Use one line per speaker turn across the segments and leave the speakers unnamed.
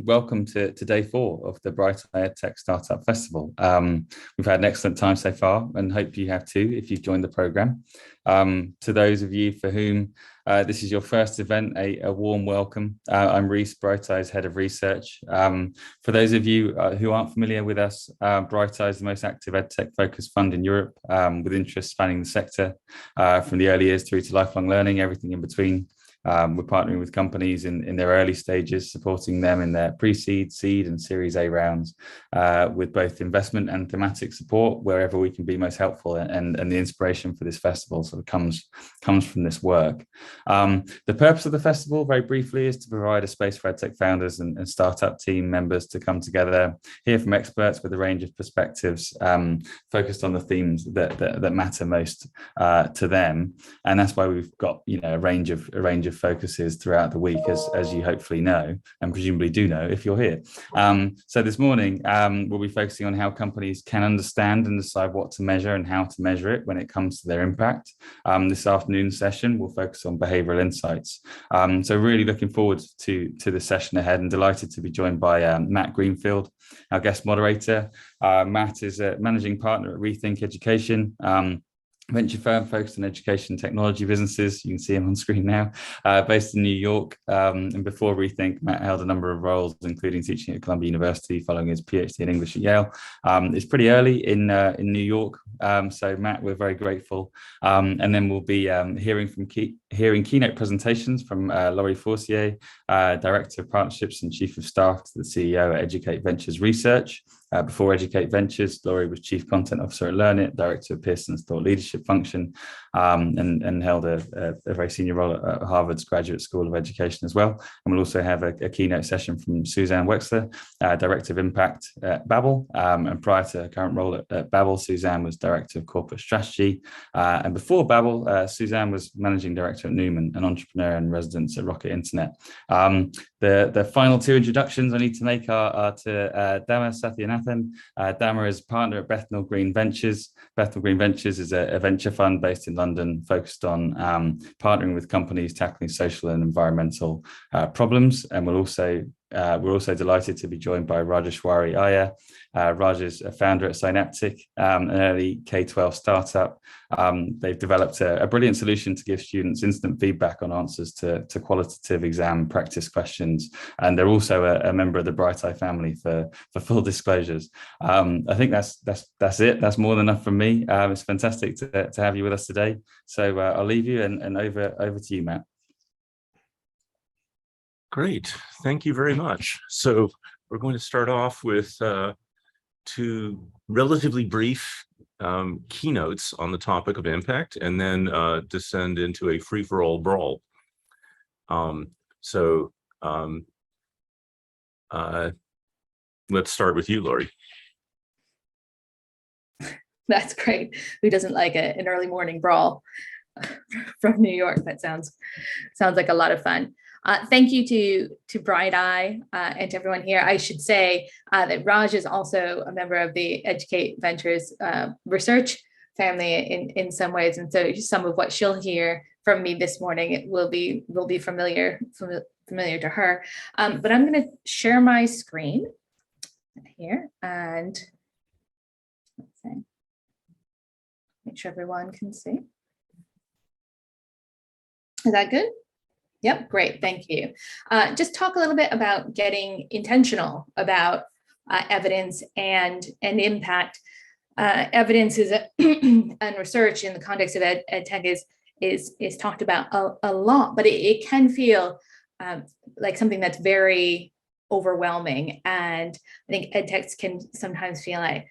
welcome to day 4 of the Brighteye Edtech Startup Festival. We've had an excellent time so far and hope you have too if you've joined the program. To those of you for whom this is your first event, a warm welcome. I'm Reese, Brighteye's Head of Research. For those of you who aren't familiar with us, Brighteye is the most active EdTech focused fund in Europe, with interests spanning the sector from the early years through to lifelong learning, everything in between. We're partnering with companies in their early stages, supporting them in their pre-seed, seed and Series A rounds with both investment and thematic support wherever we can be most helpful. And the inspiration for this festival sort of comes from this work. The purpose of the festival, very briefly, is to provide a space for EdTech founders and startup team members to come together, hear from experts with a range of perspectives focused on the themes that matter most to them. And that's why we've got a range of focuses throughout the week, as you hopefully know and presumably do know if you're here. So this morning we'll be focusing on how companies can understand and decide what to measure and how to measure it when it comes to their impact. This afternoon session will focus on behavioral insights. So really looking forward to the session ahead and delighted to be joined by Matt Greenfield, our guest moderator. Matt is a managing partner at Rethink Education, venture firm focused on education technology businesses. You can see him on screen now, based in New York. And before Rethink, Matt held a number of roles, including teaching at Columbia University, following his PhD in English at Yale. It's pretty early in New York, so Matt, we're very grateful. And then we'll be hearing keynote presentations from Laurie Forcier, Director of Partnerships and Chief of Staff to the CEO at Educate Ventures Research. Before Educate Ventures, Laurie was Chief Content Officer at Learn-It, Director of Pearson's Thought Leadership Function, and held a very senior role at Harvard's Graduate School of Education as well. And we'll also have a keynote session from Suzanne Wexler, Director of Impact at Babbel. And prior to her current role at Babbel, Suzanne was Director of Corporate Strategy. And before Babbel, Suzanne was Managing Director at Newman, an entrepreneur in residence at Rocket Internet. The final 2 introductions I need to make are to Dama Satyanathan. Dama is partner at Bethnal Green Ventures. Bethnal Green Ventures is a venture fund based in London focused on partnering with companies tackling social and environmental problems. And we're also delighted to be joined by Rajeshwari Iyer. Raj is a founder at Synaptic, an early K-12 startup. They've developed a brilliant solution to give students instant feedback on answers to qualitative exam practice questions. And they're also a member of the Brighteye family for full disclosures. I think that's it. That's more than enough from me. It's fantastic to have you with us today. So I'll leave you and over to you, Matt.
Great, thank you very much. So we're going to start off with 2 relatively brief keynotes on the topic of impact, and then descend into a free-for-all brawl. Let's start with you, Laurie.
That's great. Who doesn't like an early morning brawl from New York? That sounds like a lot of fun. Thank you to Brighteye and to everyone here. I should say that Raj is also a member of the Educate Ventures research family in some ways, and so some of what she'll hear from me this morning will be familiar to her. But I'm going to share my screen here and let's see, make sure everyone can see. Is that good? Yep, great, thank you. Just talk a little bit about getting intentional about evidence and impact. Evidence is and research in the context of EdTech is talked about a lot, but it can feel like something that's very overwhelming. And I think EdTechs can sometimes feel like,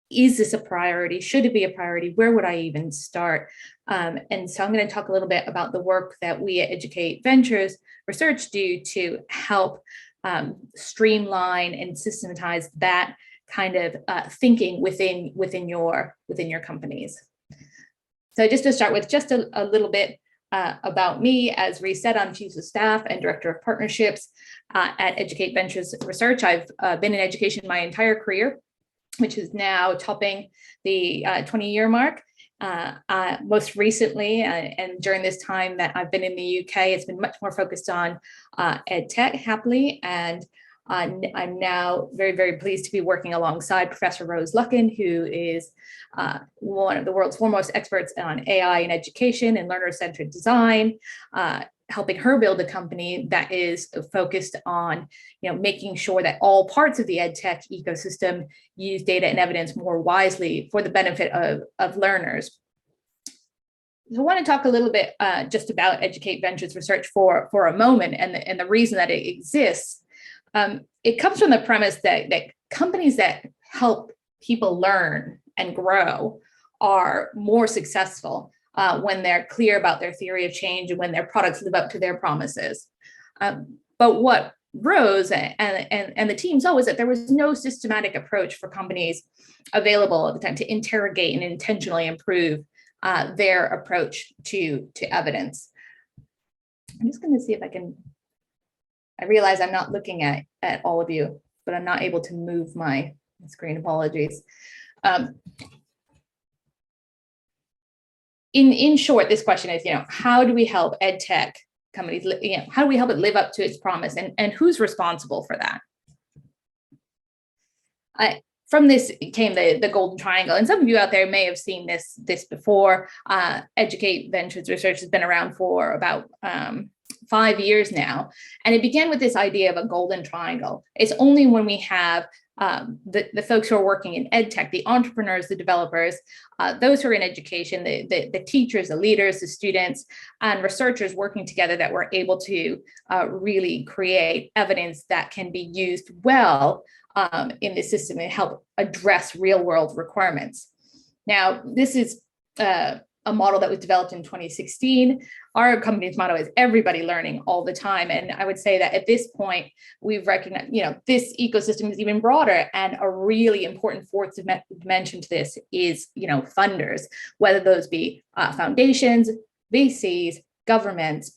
is this a priority? Should it be a priority? Where would I even start? And so I'm going to talk a little bit about the work that we at Educate Ventures Research do to help streamline and systematize that kind of thinking within your companies. So just to start with just a little bit about me, as Reese said, I'm Chief of Staff and Director of Partnerships at Educate Ventures Research. I've been in education my entire career, which is now topping the 20-year mark. Most recently, and during this time that I've been in the UK, it's been much more focused on EdTech, happily, and I'm now very, very pleased to be working alongside Professor Rose Luckin, who is one of the world's foremost experts on AI in education and learner-centered design, helping her build a company that is focused on, making sure that all parts of the EdTech ecosystem use data and evidence more wisely for the benefit of learners. So I want to talk a little bit just about Educate Ventures research for a moment, and the reason that it exists. It comes from the premise that companies that help people learn and grow are more successful when they're clear about their theory of change and when their products live up to their promises. But what Rose and the team saw was that there was no systematic approach for companies available at the time to interrogate and intentionally improve their approach to evidence. I'm just going to see if I realize I'm not looking at all of you, but I'm not able to move my screen. Apologies. In short, this question is, how do we help EdTech companies, how do we help it live up to its promise, and who's responsible for that? From this came the golden triangle, and some of you out there may have seen this before. Educate Ventures research has been around for about 5 years now, and it began with this idea of a golden triangle. It's only when we have the folks who are working in EdTech, the entrepreneurs, the developers, those who are in education, the teachers, the leaders, the students, and researchers working together that we're able to really create evidence that can be used well in the system and help address real world requirements. Now, this is a model that was developed in 2016. Our company's motto is everybody learning all the time. And I would say that at this point, we've recognized, this ecosystem is even broader, and a really important fourth dimension to this is, funders, whether those be foundations, VCs, governments.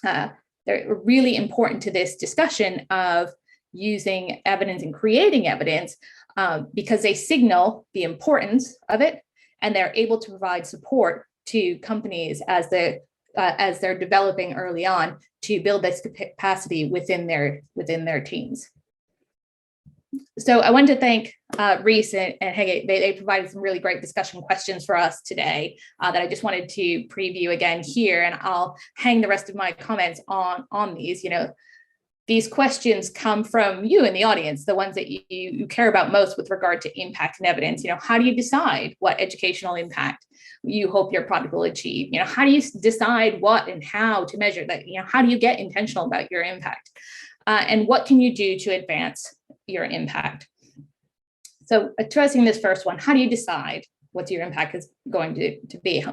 They're really important to this discussion of using evidence and creating evidence because they signal the importance of it, and they're able to provide support to companies as they're developing early on to build this capacity within their teams. So I want to thank Reese and Hege. They provided some really great discussion questions for us today that I just wanted to preview again here, and I'll hang the rest of my comments on these. These questions come from you in the audience, the ones that you care about most with regard to impact and evidence. How do you decide what educational impact you hope your product will achieve? How do you decide what and how to measure that? How do you get intentional about your impact? And what can you do to advance your impact? So addressing this first one, how do you decide what your impact is going to be?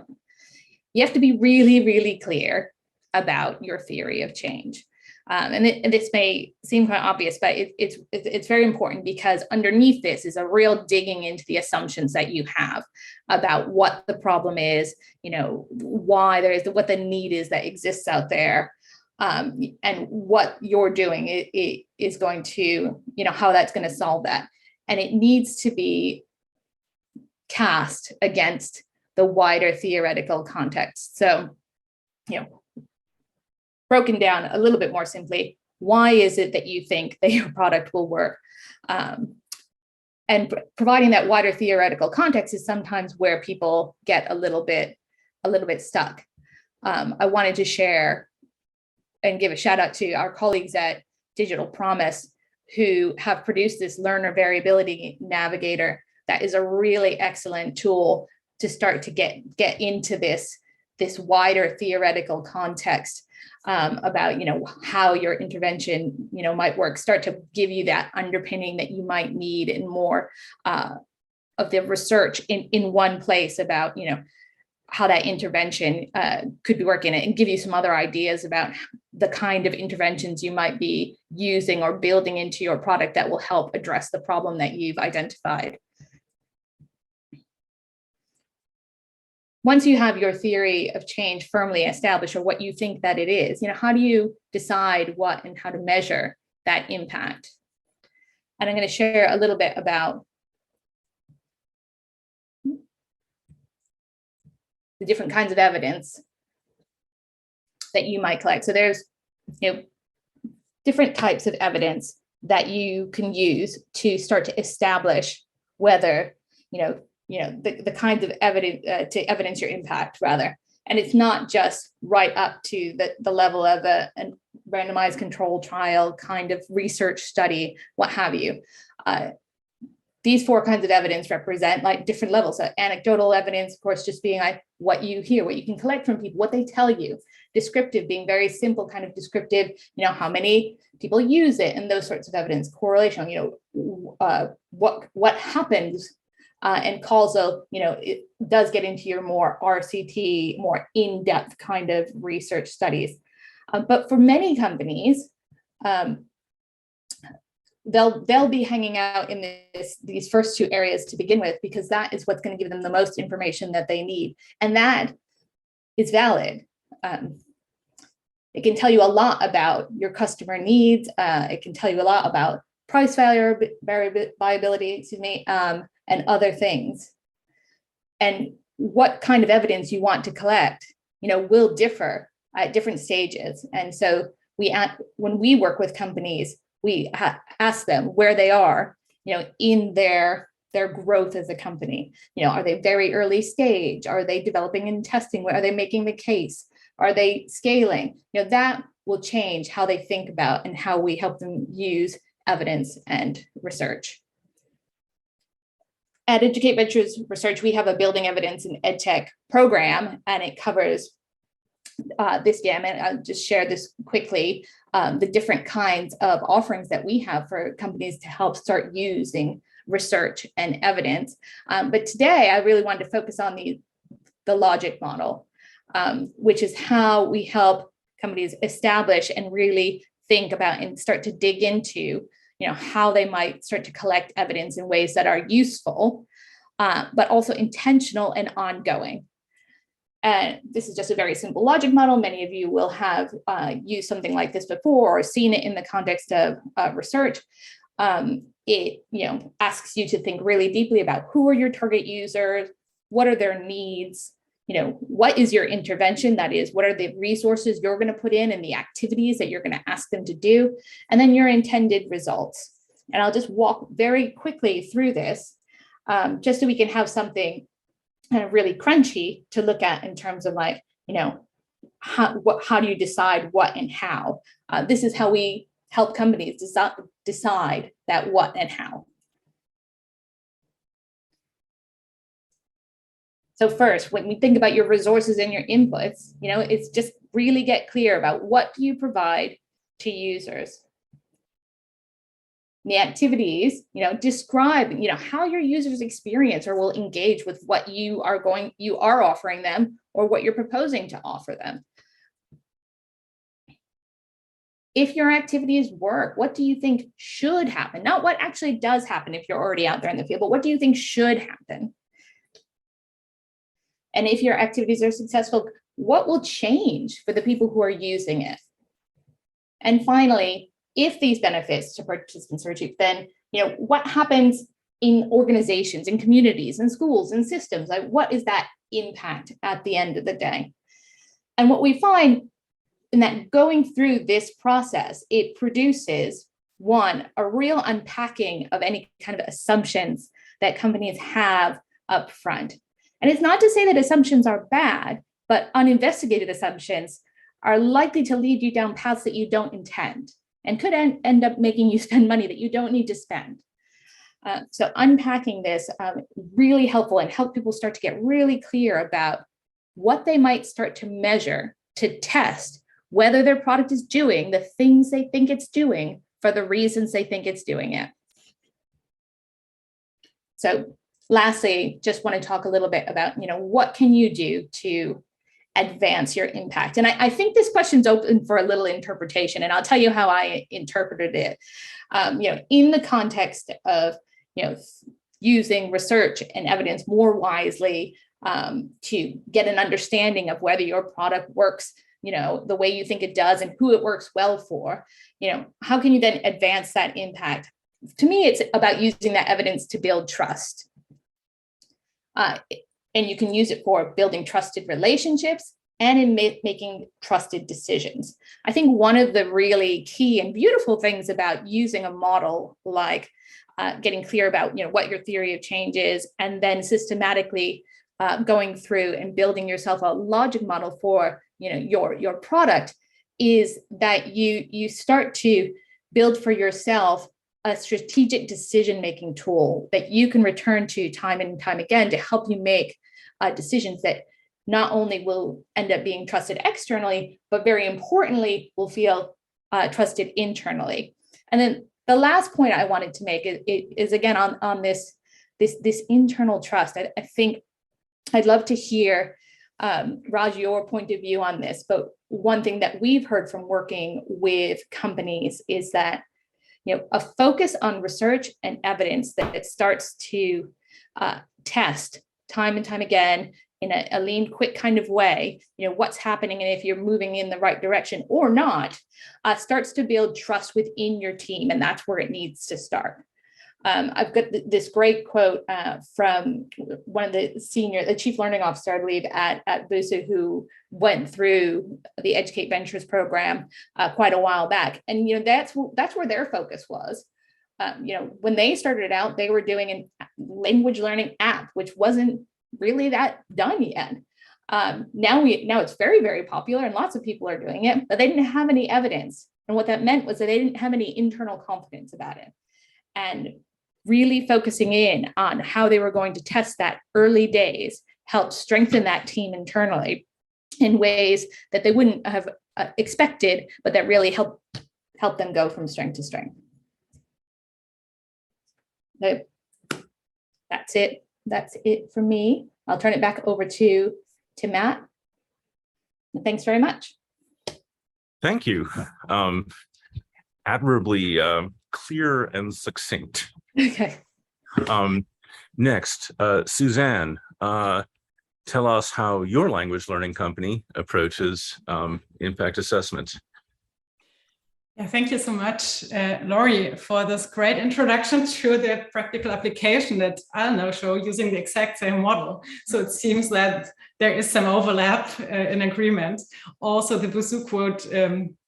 You have to be really, really clear about your theory of change. And this may seem quite obvious, but it's very important, because underneath this is a real digging into the assumptions that you have about what the problem is, why there is, what the need is that exists out there, and what you're doing is going to, how that's going to solve that. And it needs to be cast against the wider theoretical context. So, broken down a little bit more simply, why is it that you think that your product will work? And providing that wider theoretical context is sometimes where people get a little bit stuck. I wanted to share and give a shout out to our colleagues at Digital Promise, who have produced this learner variability navigator that is a really excellent tool to start to get into this wider theoretical context about how your intervention might work, start to give you that underpinning that you might need, and more of the research in one place about how that intervention could be working, and give you some other ideas about the kind of interventions you might be using or building into your product that will help address the problem that you've identified. Once you have your theory of change firmly established, or what you think that it is, how do you decide what and how to measure that impact? And I'm going to share a little bit about the different kinds of evidence that you might collect. So there's different types of evidence that you can use to start to establish whether, the kinds of evidence to evidence your impact rather. And it's not just right up to the level of a randomized control trial kind of research study, what have you. These four kinds of evidence represent like different levels. So anecdotal evidence, of course, just being like what you hear, what you can collect from people, what they tell you. Descriptive being very simple, kind of descriptive, how many people use it and those sorts of evidence. Correlation, what happens, and causal, it does get into your more RCT, more in-depth kind of research studies. But for many companies, they'll be hanging out in these first two areas to begin with, because that is what's going to give them the most information that they need. And that is valid. It can tell you a lot about your customer needs. It can tell you a lot about price viability, and other things. And what kind of evidence you want to collect, will differ at different stages. And so when we work with companies, we ask them where they are, in their growth as a company. Are they very early stage? Are they developing and testing? Are they making the case? Are they scaling? That will change how they think about and how we help them use evidence and research. At Educate Ventures Research, we have a Building Evidence in EdTech program, and it covers this gamut. I'll just share this quickly, the different kinds of offerings that we have for companies to help start using research and evidence. But today, I really wanted to focus on the logic model, which is how we help companies establish and really think about and start to dig into how they might start to collect evidence in ways that are useful, but also intentional and ongoing. And this is just a very simple logic model. Many of you will have used something like this before or seen it in the context of research. It asks you to think really deeply about who are your target users, what are their needs, what is your intervention? That is, what are the resources you're going to put in and the activities that you're going to ask them to do, and then your intended results. And I'll just walk very quickly through this, just so we can have something kind of really crunchy to look at in terms of like, how do you decide what and how? This is how we help companies decide that what and how. So first, when we think about your resources and your inputs, it's just really get clear about what do you provide to users. The activities, describe, how your users experience or will engage with what you are offering them or what you're proposing to offer them. If your activities work, what do you think should happen? Not what actually does happen if you're already out there in the field, but what do you think should happen? And if your activities are successful, what will change for the people who are using it? And finally, if these benefits to participants are achieved, then what happens in organizations, in communities, in schools, in systems? Like, what is that impact at the end of the day? And what we find in that going through this process, it produces, one, a real unpacking of any kind of assumptions that companies have up front. And it's not to say that assumptions are bad, but uninvestigated assumptions are likely to lead you down paths that you don't intend and could end up making you spend money that you don't need to spend. So unpacking this really helpful and help people start to get really clear about what they might start to measure to test whether their product is doing the things they think it's doing for the reasons they think it's doing it. So lastly, just want to talk a little bit about, what can you do to advance your impact? And I think this question's open for a little interpretation, and I'll tell you how I interpreted it. In the context of, using research and evidence more wisely to get an understanding of whether your product works, the way you think it does and who it works well for, how can you then advance that impact? To me, it's about using that evidence to build trust. And you can use it for building trusted relationships, and in making trusted decisions. I think one of the really key and beautiful things about using a model like getting clear about what your theory of change is, and then systematically going through and building yourself a logic model for your product, is that you start to build for yourself a strategic decision-making tool that you can return to time and time again to help you make decisions that not only will end up being trusted externally, but very importantly, will feel trusted internally. And then the last point I wanted to make is again on this internal trust. I think I'd love to hear, Raj, your point of view on this. But one thing that we've heard from working with companies is that a focus on research and evidence that it starts to test time and time again in a lean, quick kind of way, what's happening and if you're moving in the right direction or not, starts to build trust within your team. And that's where it needs to start. I've got this great quote from one of the chief learning officer, I believe, at Busa, who went through the Educate Ventures program quite a while back. And, that's where their focus was. When they started out, they were doing a language learning app, which wasn't really that done yet. Now it's very, very popular and lots of people are doing it, but they didn't have any evidence. And what that meant was that they didn't have any internal confidence about it. And really focusing in on how they were going to test that early days helped strengthen that team internally in ways that they wouldn't have expected, but that really helped them go from strength to strength. So that's it. That's it for me. I'll turn it back over to Matt. Thanks very much.
Thank you. Admirably clear and succinct.
Okay.
Next, Suzanne, tell us how your language learning company approaches impact assessment.
Yeah, thank you so much, Laurie, for this great introduction to the practical application that I'll now show using the exact same model. So it seems that there is some overlap in agreement. Also, the Busu quote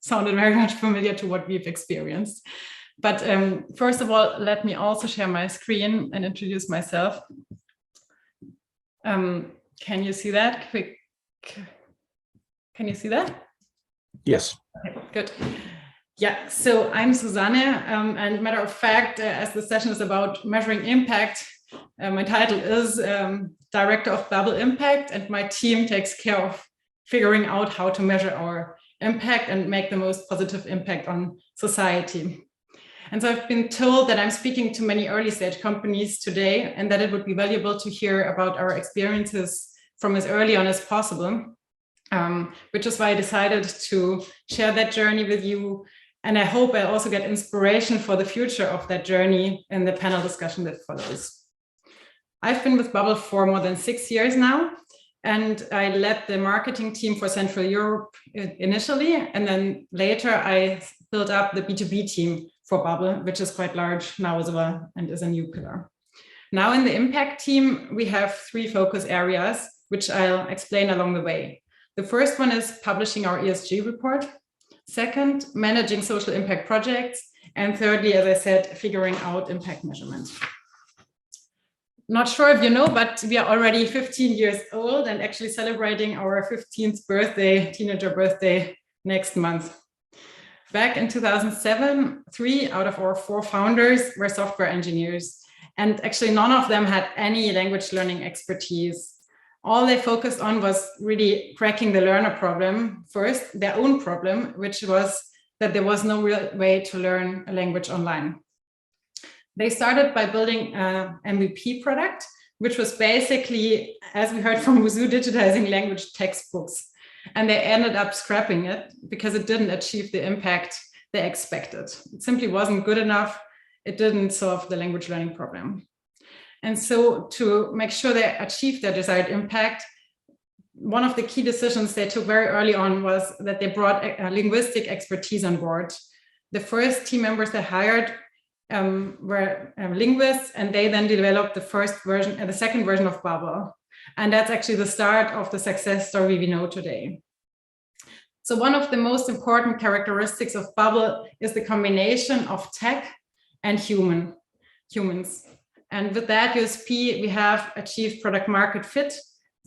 sounded very much familiar to what we've experienced. But first of all, let me also share my screen and introduce myself. Can you see that? Can you see that?
Yes.
Okay, good. Yeah, so I'm Susanne, and matter of fact, as the session is about measuring impact, my title is Director of Bubble Impact, and my team takes care of figuring out how to measure our impact and make the most positive impact on society. And so I've been told that I'm speaking to many early stage companies today, and that it would be valuable to hear about our experiences from as early on as possible, which is why I decided to share that journey with you. And I hope I also get inspiration for the future of that journey in the panel discussion that follows. I've been with Bubble for more than 6 years now, and I led the marketing team for Central Europe initially, and then later I built up the B2B team for Bubble, which is quite large now as well and is a new pillar. Now in the impact team, we have 3 focus areas, which I'll explain along the way. The first one is publishing our ESG report. Second, managing social impact projects. And thirdly, as I said, figuring out impact measurement. Not sure if you know, but we are already 15 years old and actually celebrating our 15th birthday, teenager birthday next month. Back in 2007, 3 out of our 4 founders were software engineers. And actually none of them had any language learning expertise. All they focused on was really cracking the learner problem first, their own problem, which was that there was no real way to learn a language online. They started by building an MVP product, which was basically, as we heard from Wuzu, digitizing language textbooks. And they ended up scrapping it because it didn't achieve the impact they expected. It simply wasn't good enough. It didn't solve the language learning problem. And so to make sure they achieved their desired impact, one of the key decisions they took very early on was that they brought linguistic expertise on board. The first team members they hired were linguists, and they then developed the second version of Bubble. And that's actually the start of the success story we know today. So one of the most important characteristics of Bubble is the combination of tech and humans. And with that USP, we have achieved product market fit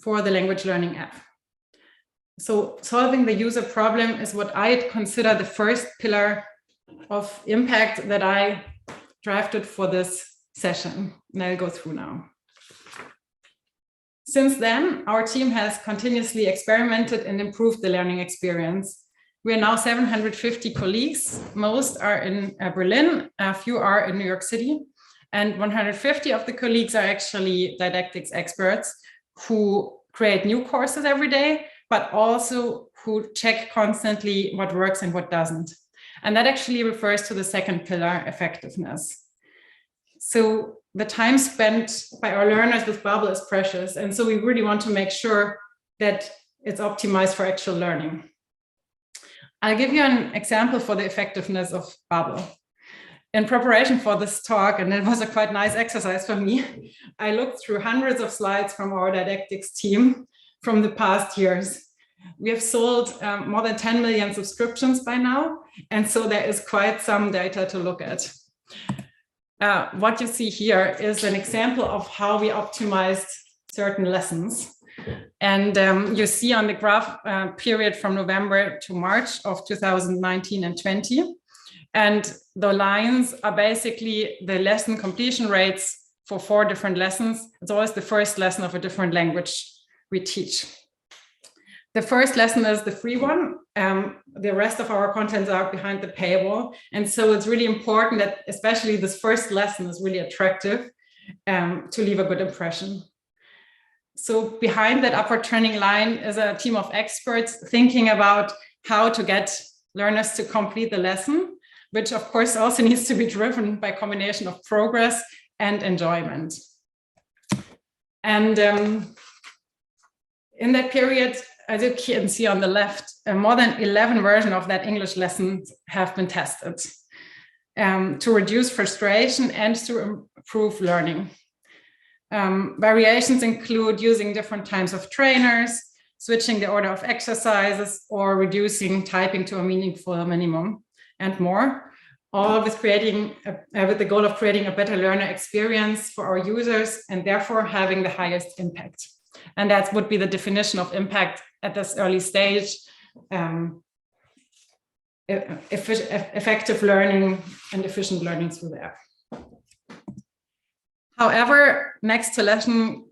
for the language learning app. So solving the user problem is what I consider the first pillar of impact that I drafted for this session, and I'll go through now. Since then, our team has continuously experimented and improved the learning experience. We are now 750 colleagues. Most are in Berlin, a few are in New York City, and 150 of the colleagues are actually didactics experts who create new courses every day, but also who check constantly what works and what doesn't. And that actually refers to the second pillar, effectiveness. So the time spent by our learners with Bubble is precious. And so we really want to make sure that it's optimized for actual learning. I'll give you an example for the effectiveness of Bubble. In preparation for this talk, and it was a quite nice exercise for me, I looked through hundreds of slides from our didactics team from the past years. We have sold more than 10 million subscriptions by now, and so there is quite some data to look at. What you see here is an example of how we optimized certain lessons. And you see on the graph period from November to March of 2019 and 20. And the lines are basically the lesson completion rates for 4 different lessons. It's always the first lesson of a different language we teach. The first lesson is the free one. The rest of our contents are behind the paywall. And so it's really important that especially this first lesson is really attractive to leave a good impression. So behind that upward trending line is a team of experts thinking about how to get learners to complete the lesson, which of course also needs to be driven by a combination of progress and enjoyment. And in that period, as you can see on the left, more than 11 versions of that English lesson have been tested to reduce frustration and to improve learning. Variations include using different types of trainers, switching the order of exercises, or reducing typing to a meaningful minimum, and more, all with the goal of creating a better learner experience for our users and therefore having the highest impact. And that would be the definition of impact at this early stage, effective learning and efficient learning through the app. However, next to lesson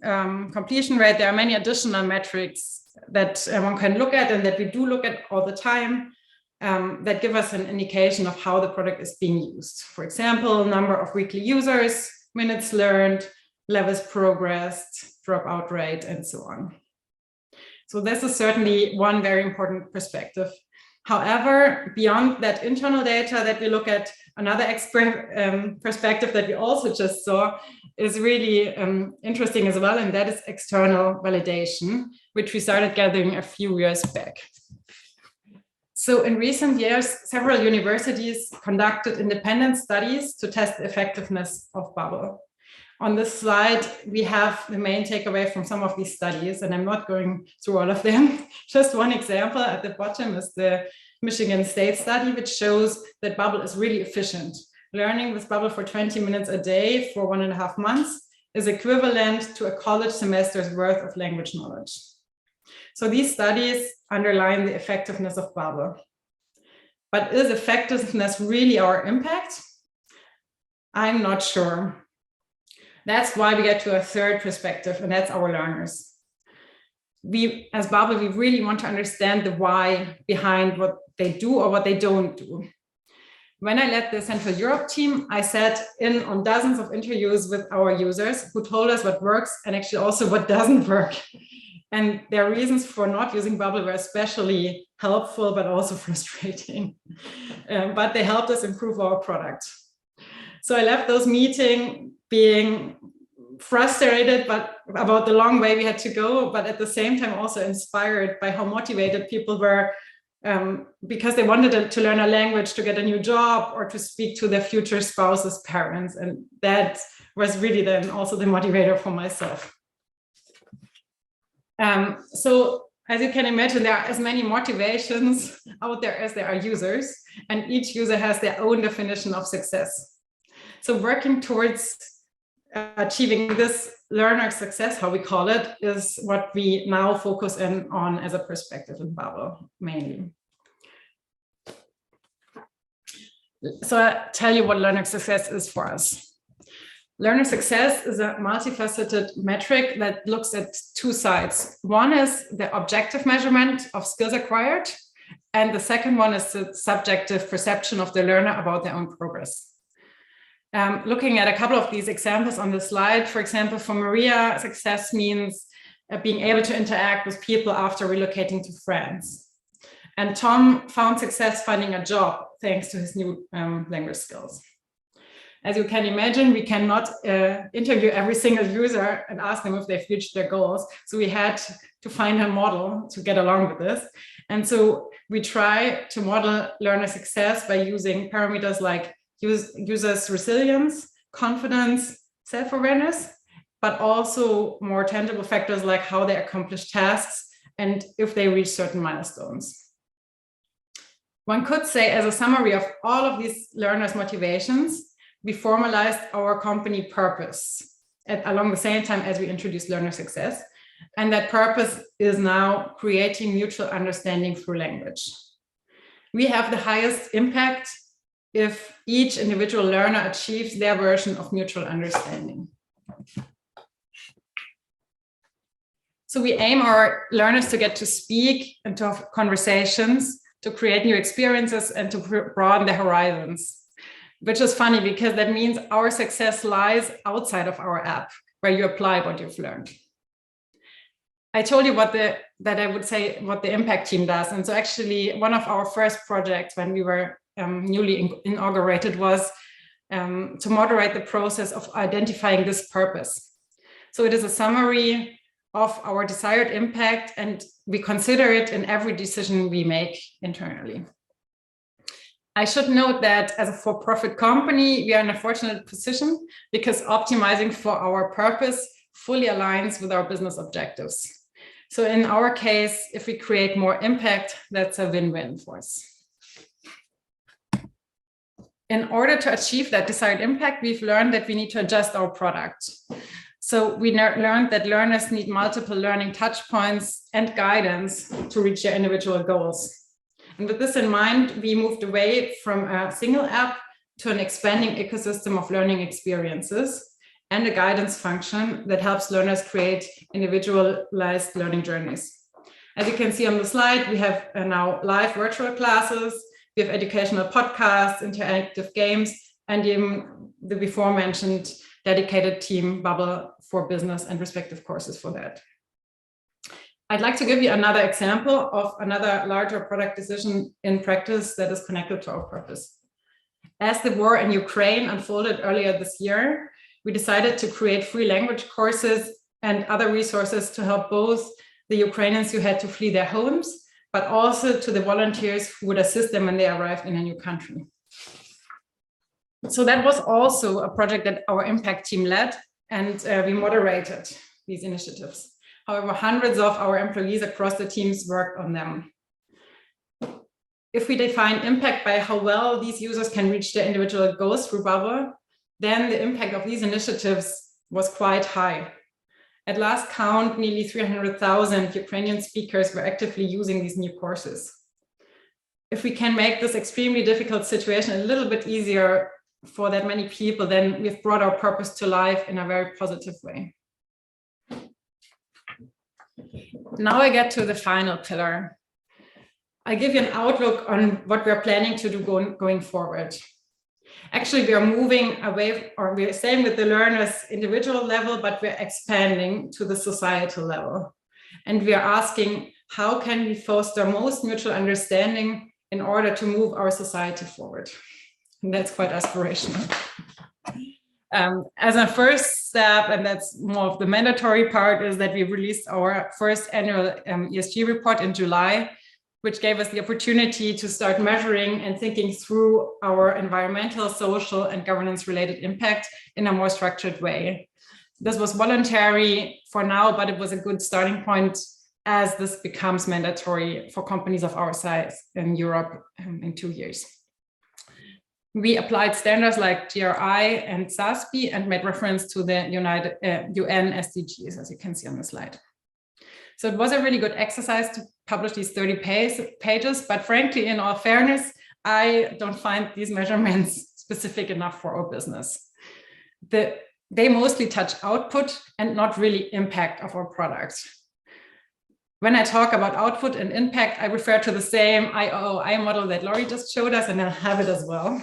completion rate, there are many additional metrics that one can look at and that we do look at all the time that give us an indication of how the product is being used. For example, number of weekly users, minutes learned, levels progressed, dropout rate, and so on. So this is certainly one very important perspective. However, beyond that internal data that we look at, another perspective that we also just saw is really interesting as well, and that is external validation, which we started gathering a few years back. So in recent years, several universities conducted independent studies to test the effectiveness of Bubble. On this slide, we have the main takeaway from some of these studies, and I'm not going through all of them. Just one example at the bottom is the Michigan State study, which shows that Bubble is really efficient. Learning with Bubble for 20 minutes a day for 1.5 months is equivalent to a college semester's worth of language knowledge. So these studies underline the effectiveness of Bubble. But is effectiveness really our impact? I'm not sure. That's why we get to a third perspective, and that's our learners. We, as Bubble, we really want to understand the why behind what they do or what they don't do. When I led the Central Europe team, I sat in on dozens of interviews with our users who told us what works and actually also what doesn't work. And their reasons for not using Bubble were especially helpful, but also frustrating. But they helped us improve our product. So I left those meetings being frustrated about the long way we had to go, but at the same time also inspired by how motivated people were because they wanted to learn a language to get a new job or to speak to their future spouse's parents. And that was really then also the motivator for myself. So as you can imagine, there are as many motivations out there as there are users, and each user has their own definition of success. So working towards achieving this learner success, how we call it, is what we now focus in on as a perspective in Bubble mainly. So I'll tell you what learner success is for us. Learner success is a multifaceted metric that looks at two sides. One is the objective measurement of skills acquired, and the second one is the subjective perception of the learner about their own progress. Looking at a couple of these examples on the slide, for example, for Maria, success means being able to interact with people after relocating to France. And Tom found success finding a job thanks to his new language skills. As you can imagine, we cannot interview every single user and ask them if they've reached their goals. So we had to find a model to get along with this. And so we try to model learner success by using parameters like users' resilience, confidence, self-awareness, but also more tangible factors like how they accomplish tasks and if they reach certain milestones. One could say, as a summary of all of these learners' motivations, we formalized our company purpose along the same time as we introduced learner success. And that purpose is now creating mutual understanding through language. We have the highest impact if each individual learner achieves their version of mutual understanding. So we aim our learners to get to speak and to have conversations, to create new experiences and to broaden their horizons, which is funny because that means our success lies outside of our app where you apply what you've learned. I told you what the impact team does. And so actually one of our first projects when we were newly inaugurated was to moderate the process of identifying this purpose. So it is a summary of our desired impact, and we consider it in every decision we make internally. I should note that as a for-profit company, we are in a fortunate position because optimizing for our purpose fully aligns with our business objectives. So in our case, if we create more impact, that's a win-win for us. In order to achieve that desired impact, we've learned that we need to adjust our product. So we learned that learners need multiple learning touch points and guidance to reach their individual goals. And with this in mind, we moved away from a single app to an expanding ecosystem of learning experiences and a guidance function that helps learners create individualized learning journeys. As you can see on the slide, we have now live virtual classes, we have educational podcasts, interactive games, and even the before mentioned dedicated team Bubble for business and respective courses for that. I'd like to give you another example of another larger product decision in practice that is connected to our purpose. As the war in Ukraine unfolded earlier this year, we decided to create free language courses and other resources to help both the Ukrainians who had to flee their homes, but also to the volunteers who would assist them when they arrived in a new country. So that was also a project that our impact team led, and we moderated these initiatives. However, hundreds of our employees across the teams worked on them. If we define impact by how well these users can reach their individual goals through Bubble, then the impact of these initiatives was quite high. At last count, nearly 300,000 Ukrainian speakers were actively using these new courses. If we can make this extremely difficult situation a little bit easier for that many people, then we've brought our purpose to life in a very positive way. Now I get to the final pillar. I give you an outlook on what we're planning to do going forward. Actually, we are moving away, or we're staying with the learners' individual level, but we're expanding to the societal level. And we are asking, how can we foster most mutual understanding in order to move our society forward? And that's quite aspirational. As a first step, and that's more of the mandatory part, is that we released our first annual ESG report in July, which gave us the opportunity to start measuring and thinking through our environmental, social, and governance-related impact in a more structured way. This was voluntary for now, but it was a good starting point as this becomes mandatory for companies of our size in Europe in 2 years. We applied standards like GRI and SASB and made reference to the UN SDGs, as you can see on the slide. So it was a really good exercise to publish these 30 pages, but frankly, in all fairness, I don't find these measurements specific enough for our business. They mostly touch output and not really impact of our product. When I talk about output and impact, I refer to the same IOI model that Laurie just showed us, and I'll have it as well.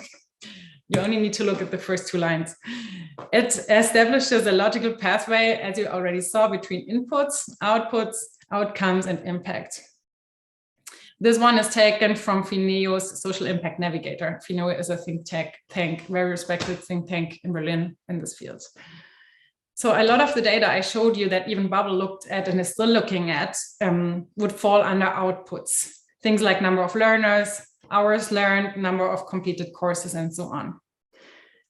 You only need to look at the first 2 lines. It establishes a logical pathway, as you already saw, between inputs, outputs, outcomes, and impact. This one is taken from Fineo's Social Impact Navigator. Fineo is a think tank, very respected think tank in Berlin in this field. So a lot of the data I showed you that even Bubble looked at and is still looking at would fall under outputs. Things like number of learners, hours learned, number of completed courses, and so on.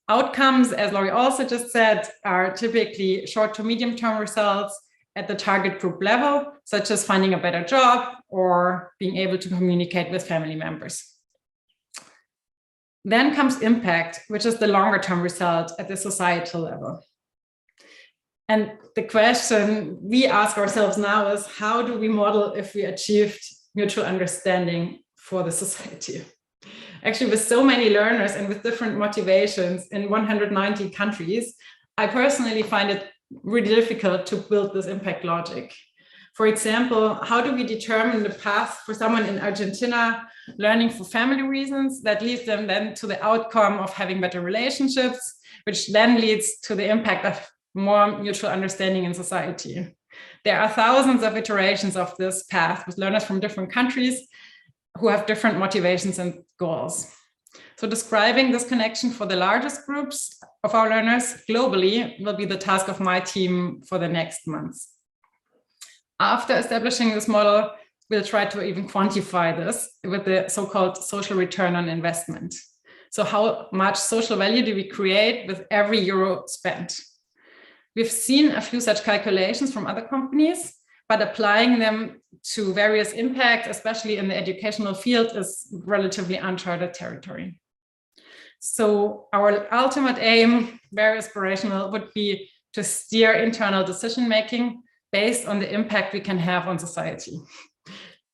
Outcomes, as Laurie also just said, are typically short to medium term results at the target group level, such as finding a better job or being able to communicate with family members. Then comes impact, which is the longer term result at the societal level. And the question we ask ourselves now is, how do we model if we achieved mutual understanding for the society? Actually, with so many learners and with different motivations in 190 countries, I personally find it really difficult to build this impact logic. For example, how do we determine the path for someone in Argentina learning for family reasons that leads them then to the outcome of having better relationships, which then leads to the impact of more mutual understanding in society? There are thousands of iterations of this path with learners from different countries who have different motivations and goals. So describing this connection for the largest groups of our learners globally will be the task of my team for the next months. After establishing this model, we'll try to even quantify this with the so-called social return on investment. So how much social value do we create with every euro spent? We've seen a few such calculations from other companies, but applying them to various impacts, especially in the educational field, is relatively uncharted territory. So our ultimate aim, very aspirational, would be to steer internal decision-making based on the impact we can have on society.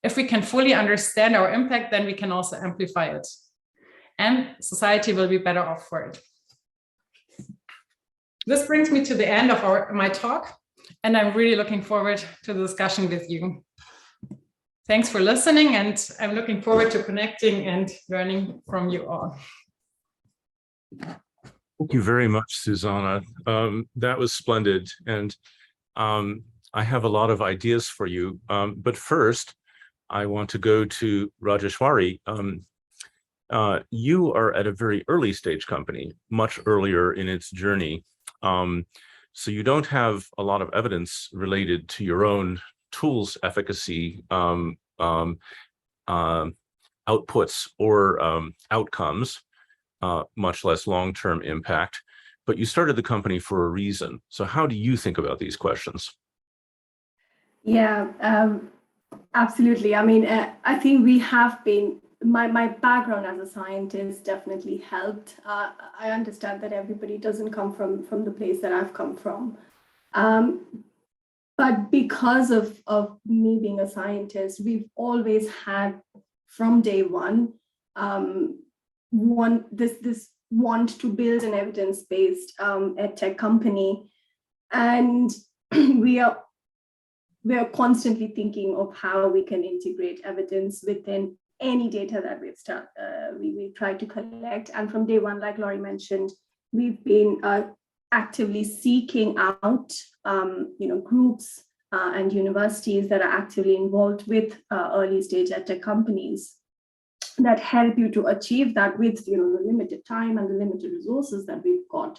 If we can fully understand our impact, then we can also amplify it. And society will be better off for it. This brings me to the end of my talk, and I'm really looking forward to the discussion with you. Thanks for listening, and I'm looking forward to connecting and learning from you all.
Thank you very much, Susanna. That was splendid, and I have a lot of ideas for you. But first, I want to go to Rajeshwari. You are at a very early stage company, much earlier in its journey. So you don't have a lot of evidence related to your own tools efficacy, outputs or outcomes, much less long-term impact, but you started the company for a reason. So how do you think about these questions?
Yeah, absolutely. I mean, I think we have been, my background as a scientist definitely helped. I understand that everybody doesn't come from the place that I've come from. But because of me being a scientist, we've always had, from day one, this want to build an evidence-based edtech company. And we are constantly thinking of how we can integrate evidence within any data that we've tried to collect. And from day one, like Laurie mentioned, we've been actively seeking out groups and universities that are actively involved with early stage edtech companies that help you to achieve that with the limited time and the limited resources that we've got.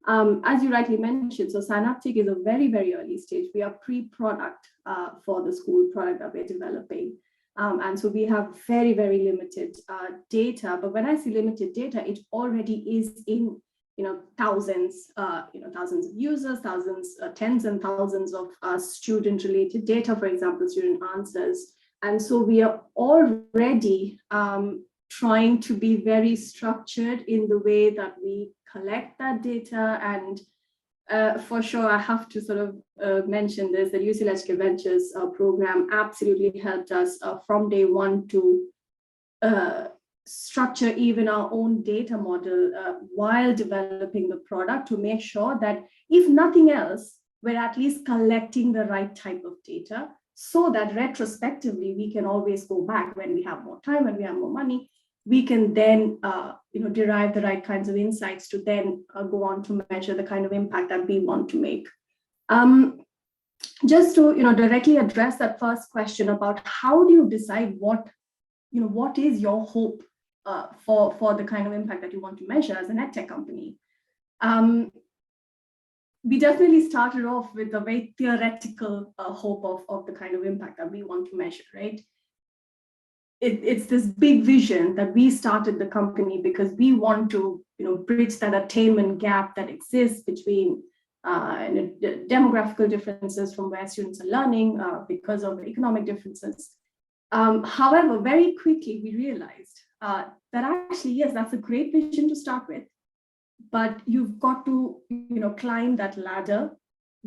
As you rightly mentioned, so Synaptic is a very, very early stage. We are pre-product for the school product that we're developing. And so we have very, very limited data. But when I say limited data, it already is in thousands, thousands of users, thousands, tens and thousands of student-related data, for example, student answers. And so we are already trying to be very structured in the way that we collect that data. And for sure, I have to sort of mention this, the UCL Ventures program absolutely helped us from day one to structure even our own data model while developing the product, to make sure that if nothing else, we're at least collecting the right type of data, so that retrospectively we can always go back when we have more time, when we have more money, we can then derive the right kinds of insights to then go on to measure the kind of impact that we want to make. Just to directly address that first question about how do you decide what is your hope for the kind of impact that you want to measure as an edtech company. We definitely started off with a very theoretical hope of the kind of impact that we want to measure, right? It's this big vision that we started the company because we want to bridge that attainment gap that exists between demographical differences from where students are learning because of economic differences. However, very quickly we realized that actually, yes, that's a great vision to start with, but you've got to climb that ladder,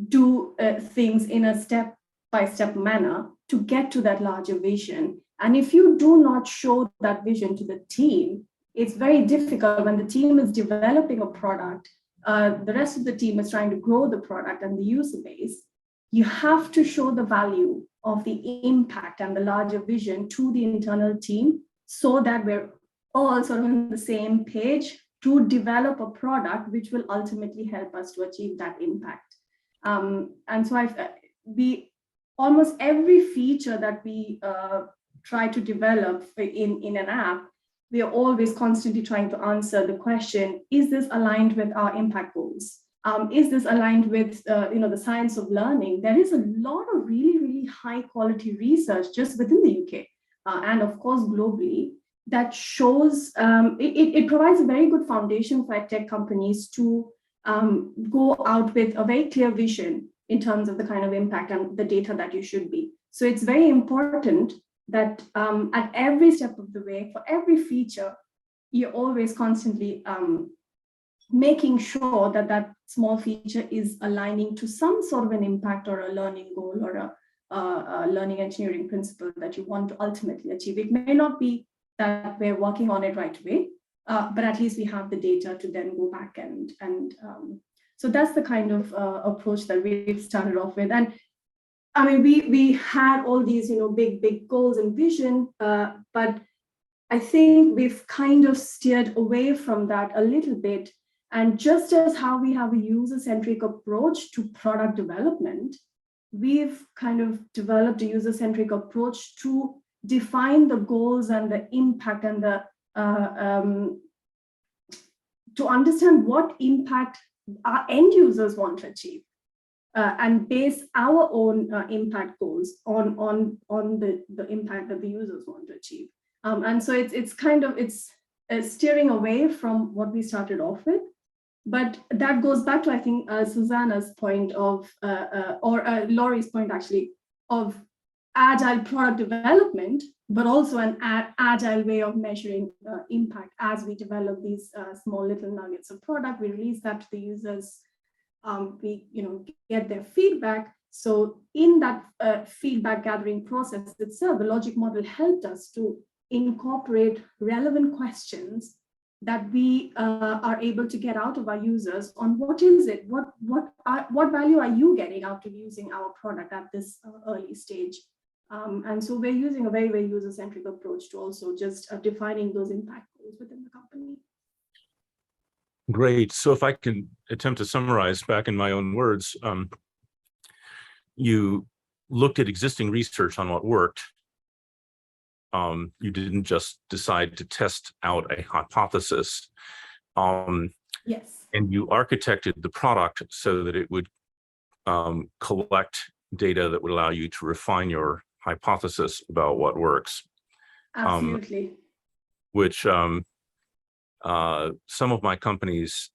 do things in a step-by-step manner to get to that larger vision. And if you do not show that vision to the team, it's very difficult when the team is developing a product, the rest of the team is trying to grow the product and the user base. You have to show the value of the impact and the larger vision to the internal team so that we're all sort of on the same page to develop a product which will ultimately help us to achieve that impact. And so almost every feature that we try to develop in an app, we are always constantly trying to answer the question, is this aligned with our impact goals? Is this aligned with the science of learning? There is a lot of really, really high quality research just within the UK and of course globally that shows it provides a very good foundation for tech companies to go out with a very clear vision in terms of the kind of impact and the data that you should be. So it's very important that at every step of the way, for every feature, you're always constantly making sure that that small feature is aligning to some sort of an impact or a learning goal or a learning engineering principle that you want to ultimately achieve. It may not be that we're working on it right away, but at least we have the data to then go back and so that's the kind of approach that we've started off with. And I mean, we had all these, big goals and vision, but I think we've kind of steered away from that a little bit. And just as how we have a user-centric approach to product development, we've kind of developed a user-centric approach to define the goals and the impact and the to understand what impact our end users want to achieve. And base our own impact goals on the impact that the users want to achieve. And so it's steering away from what we started off with. But that goes back to, I think, Susanna's point of, or Laurie's point actually, of agile product development, but also an agile way of measuring impact as we develop these small little nuggets of product. We release that to the users. We get their feedback. So in that feedback gathering process itself, the logic model helped us to incorporate relevant questions that we are able to get out of our users on what is it, what value are you getting out of using our product at this early stage. And so we're using a very, very user-centric approach to also just defining those impact goals within the company.
Great. So if I can attempt to summarize back in my own words, you looked at existing research on what worked. You didn't just decide to test out a hypothesis.
Yes.
And you architected the product so that it would collect data that would allow you to refine your hypothesis about what works.
Absolutely.
Which some of my companies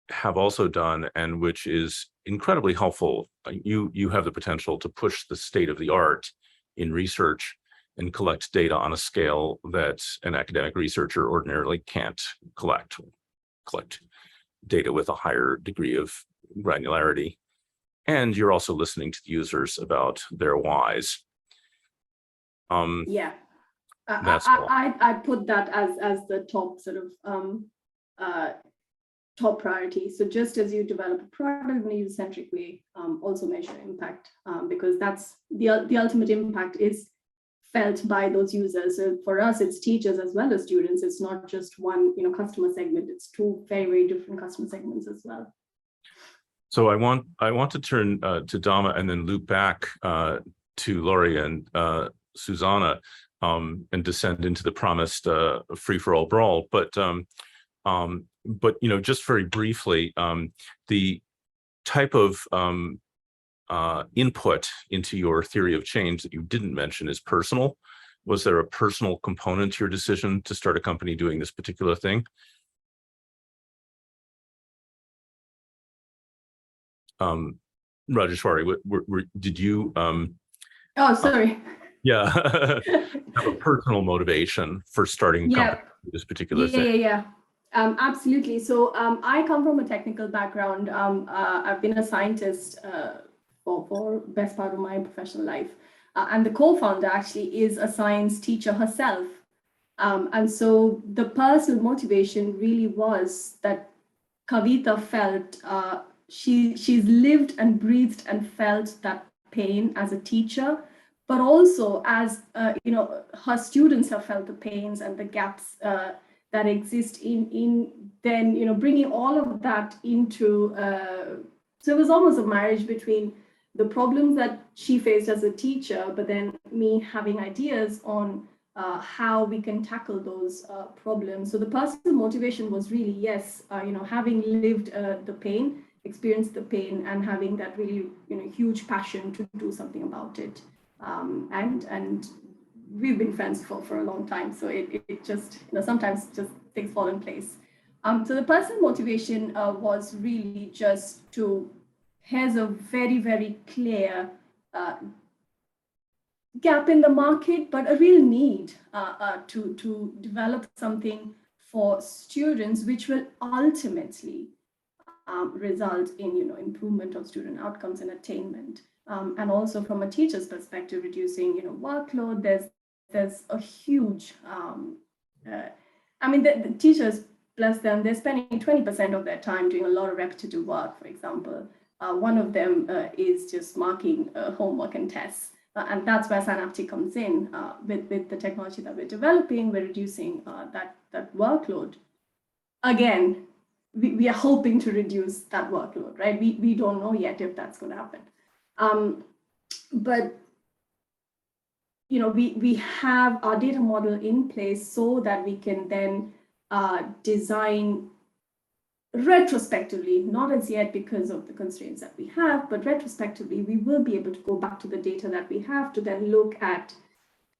have also done, and which is incredibly helpful. You have the potential to push the state of the art in research and collect data on a scale that an academic researcher ordinarily can't collect data with a higher degree of granularity. And you're also listening to the users about their whys.
Yeah,
That's all.
I put that as the top sort of top priority. So just as you develop a product in a user-centric way, also measure impact, because that's the ultimate impact is felt by those users. So for us, it's teachers as well as students. It's not just one, customer segment. It's two very, very different customer segments as well.
So I want to turn to Dama and then loop back to Laurie and Susanna and descend into the promised free-for-all brawl. But just very briefly, the type of input into your theory of change that you didn't mention is personal. Was there a personal component to your decision to start a company doing this particular thing? Rajeshwari, did you?
Oh, sorry.
Yeah, have a personal motivation for starting this particular thing.
Yeah. Absolutely. So I come from a technical background. I've been a scientist for best part of my professional life. And the co-founder actually is a science teacher herself. And so the personal motivation really was that Kavita felt she's lived and breathed and felt that pain as a teacher, but also as her students have felt the pains and the gaps that exist in then bringing all of that into so it was almost a marriage between the problems that she faced as a teacher, but then me having ideas on how we can tackle those problems. So the personal motivation was really, yes, having lived the pain, experienced the pain, and having that really huge passion to do something about it. And we've been friends for a long time, so it just sometimes just things fall in place. So the personal motivation was really just to, here's a very, very clear gap in the market, but a real need to develop something for students, which will ultimately result in improvement of student outcomes and attainment. And also from a teacher's perspective, reducing workload. There's a huge the teachers, bless them, they're spending 20% of their time doing a lot of repetitive work. For example, one of them is just marking homework and tests. And that's where Synaptic comes in. With the technology that we're developing, we're reducing that workload. Again, we are hoping to reduce that workload, right? We don't know yet if that's going to happen. But we have our data model in place so that we can then design retrospectively, not as yet because of the constraints that we have, but retrospectively, we will be able to go back to the data that we have to then look at,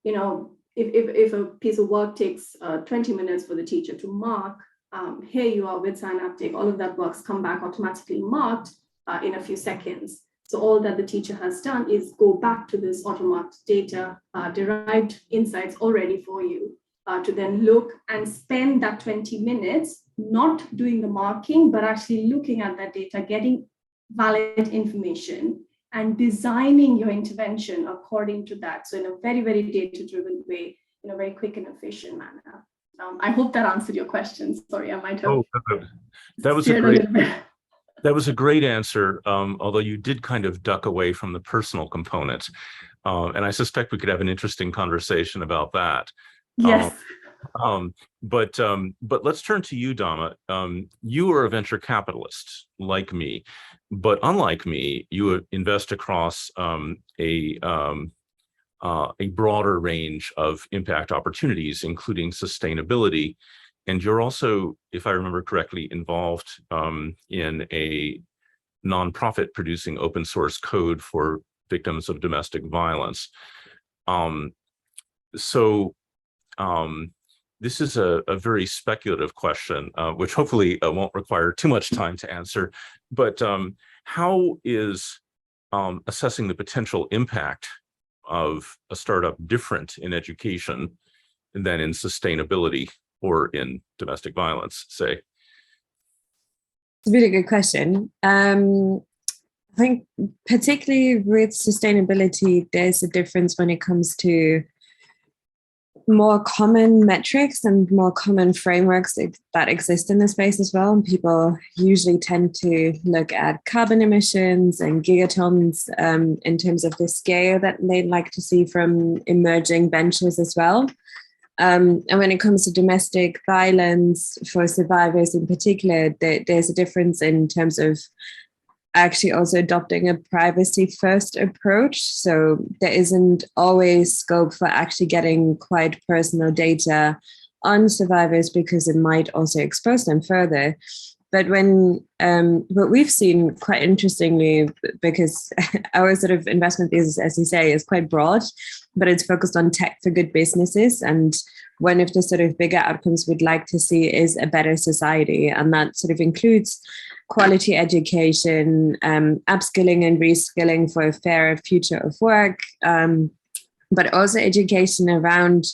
if a piece of work takes 20 minutes for the teacher to mark, here you are with Synaptic, all of that works come back automatically marked in a few seconds. So all that the teacher has done is go back to this auto-marked data, derived insights already for you, to then look and spend that 20 minutes not doing the marking, but actually looking at that data, getting valid information and designing your intervention according to that. So in a very, very data-driven way, in a very quick and efficient manner. I hope that answered your question. Sorry, I might have.
Oh, that was a great answer, although you did kind of duck away from the personal component. And I suspect we could have an interesting conversation about that.
Yes.
But let's turn to you, Dama. You are a venture capitalist like me, but unlike me, you invest across a broader range of impact opportunities, including sustainability. And you're also, if I remember correctly, involved in a nonprofit producing open source code for victims of domestic violence. this is a very speculative question, which hopefully won't require too much time to answer. But how is assessing the potential impact of a startup different in education than in sustainability or in domestic violence, say?
It's a really good question. I think particularly with sustainability, there's a difference when it comes to more common metrics and more common frameworks that exist in the space as well. And people usually tend to look at carbon emissions and gigatons in terms of the scale that they'd like to see from emerging ventures as well. And when it comes to domestic violence for survivors in particular, there's a difference in terms of actually also adopting a privacy first approach. So there isn't always scope for actually getting quite personal data on survivors because it might also expose them further. But what we've seen quite interestingly, because our sort of investment thesis, as you say, is quite broad, but it's focused on tech for good businesses. And one of the sort of bigger outcomes we'd like to see is a better society. And that sort of includes quality education, upskilling and reskilling for a fairer future of work, but also education around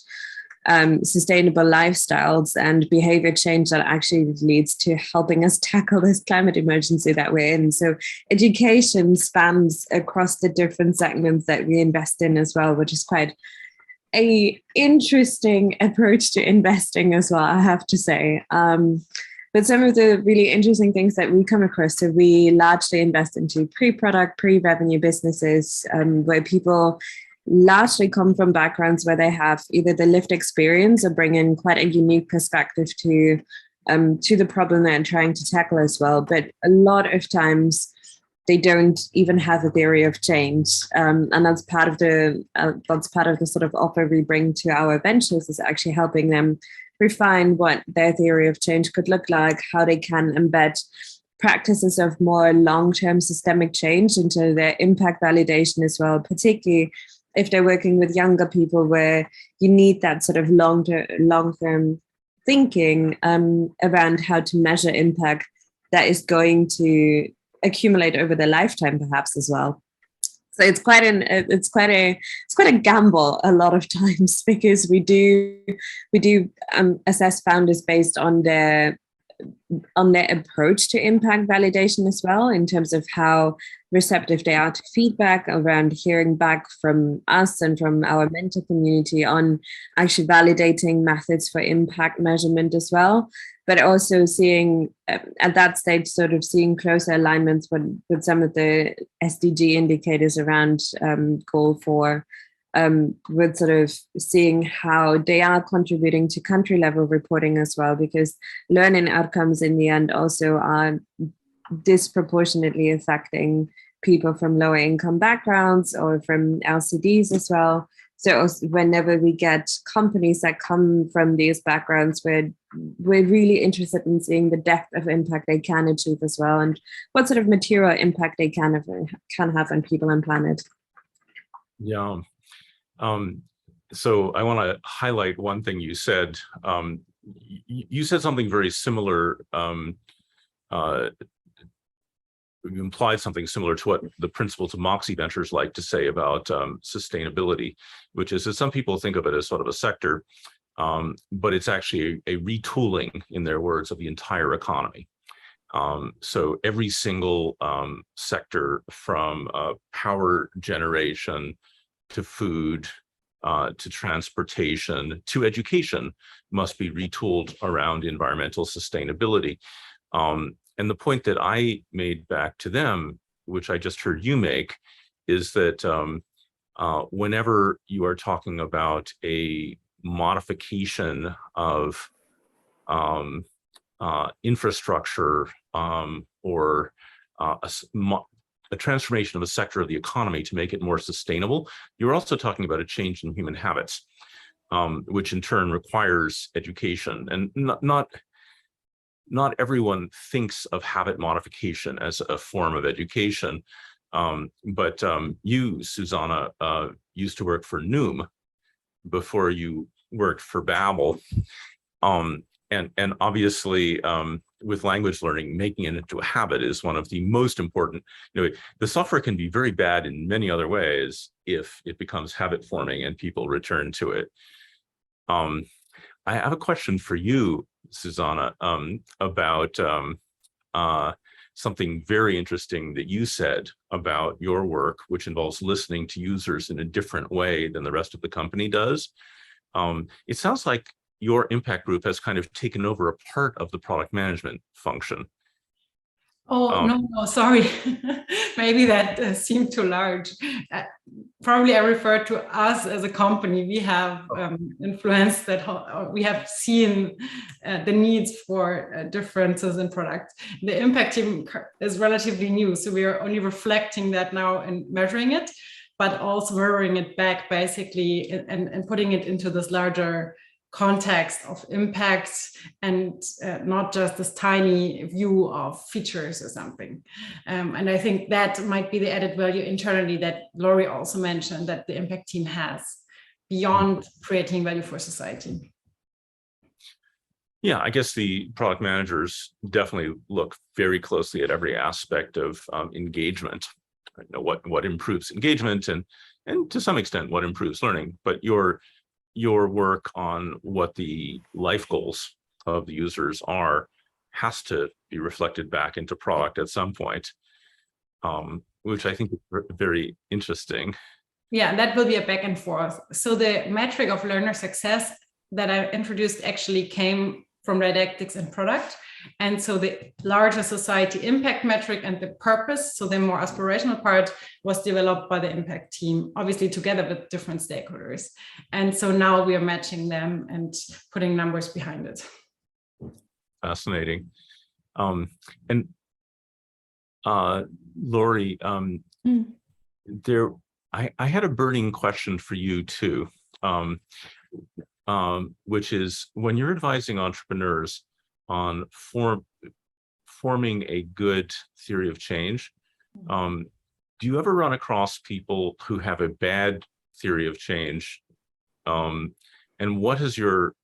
sustainable lifestyles and behavior change that actually leads to helping us tackle this climate emergency that we're in. So education spans across the different segments that we invest in as well, which is quite an interesting approach to investing as well, I have to say. But some of the really interesting things that we come across, so we largely invest into pre-product, pre-revenue businesses where people largely come from backgrounds where they have either the lived experience or bring in quite a unique perspective to the problem they're trying to tackle as well. But a lot of times they don't even have a theory of change, and that's part of the sort of offer we bring to our ventures, is actually helping them refine what their theory of change could look like, how they can embed practices of more long-term systemic change into their impact validation as well, particularly if they're working with younger people where you need that sort of long-term thinking around how to measure impact that is going to accumulate over their lifetime perhaps as well. So it's quite a gamble a lot of times, because we do assess founders based on their approach to impact validation as well, in terms of how receptive they are to feedback, around hearing back from us and from our mentor community on actually validating methods for impact measurement as well. But also seeing at that stage, sort of seeing closer alignments with some of the SDG indicators around goal 4, with sort of seeing how they are contributing to country level reporting as well, because learning outcomes in the end also are disproportionately affecting people from lower income backgrounds or from LCDs as well. So whenever we get companies that come from these backgrounds, we're really interested in seeing the depth of impact they can achieve as well, and what sort of material impact they can have on people and planet.
Yeah. So I want to highlight one thing you said. You said something very similar. You implied something similar to what the principals of Moxie Ventures like to say about sustainability, which is that some people think of it as sort of a sector, but it's actually a retooling, in their words, of the entire economy. So every single sector, from power generation to food, to transportation, to education, must be retooled around environmental sustainability. And the point that I made back to them, which I just heard you make, is that whenever you are talking about a modification of infrastructure or a transformation of a sector of the economy to make it more sustainable, you're also talking about a change in human habits, which in turn requires education. And not everyone thinks of habit modification as a form of education, but you, Susanna, used to work for Noom before you worked for Babel. And obviously, with language learning, making it into a habit is one of the most important. The software can be very bad in many other ways if it becomes habit forming and people return to it. I have a question for you, Susanna, about something very interesting that you said about your work, which involves listening to users in a different way than the rest of the company does. It sounds like your impact group has kind of taken over a part of the product management function.
Oh, no, sorry. Maybe that seemed too large. Probably I refer to us as a company. We have influenced that, we have seen the needs for differences in products. The impact team is relatively new, so we are only reflecting that now and measuring it, but also mirroring it back basically and putting it into this larger context of impacts and not just this tiny view of features or something. And I think that might be the added value internally that Laurie also mentioned that the impact team has beyond creating value for society.
Yeah, I guess the product managers definitely look very closely at every aspect of engagement. What improves engagement and to some extent what improves learning, but your work on what the life goals of the users are has to be reflected back into product at some point, which I think is very interesting.
Yeah, that will be a back and forth. So the metric of learner success that I introduced actually came from didactics and product. And so the larger society impact metric and the purpose, so the more aspirational part, was developed by the impact team, obviously together with different stakeholders. And so now we are matching them and putting numbers behind it.
Fascinating. And Laurie, I had a burning question for you too, which is when you're advising entrepreneurs on forming a good theory of change, do you ever run across people who have a bad theory of change? And what has your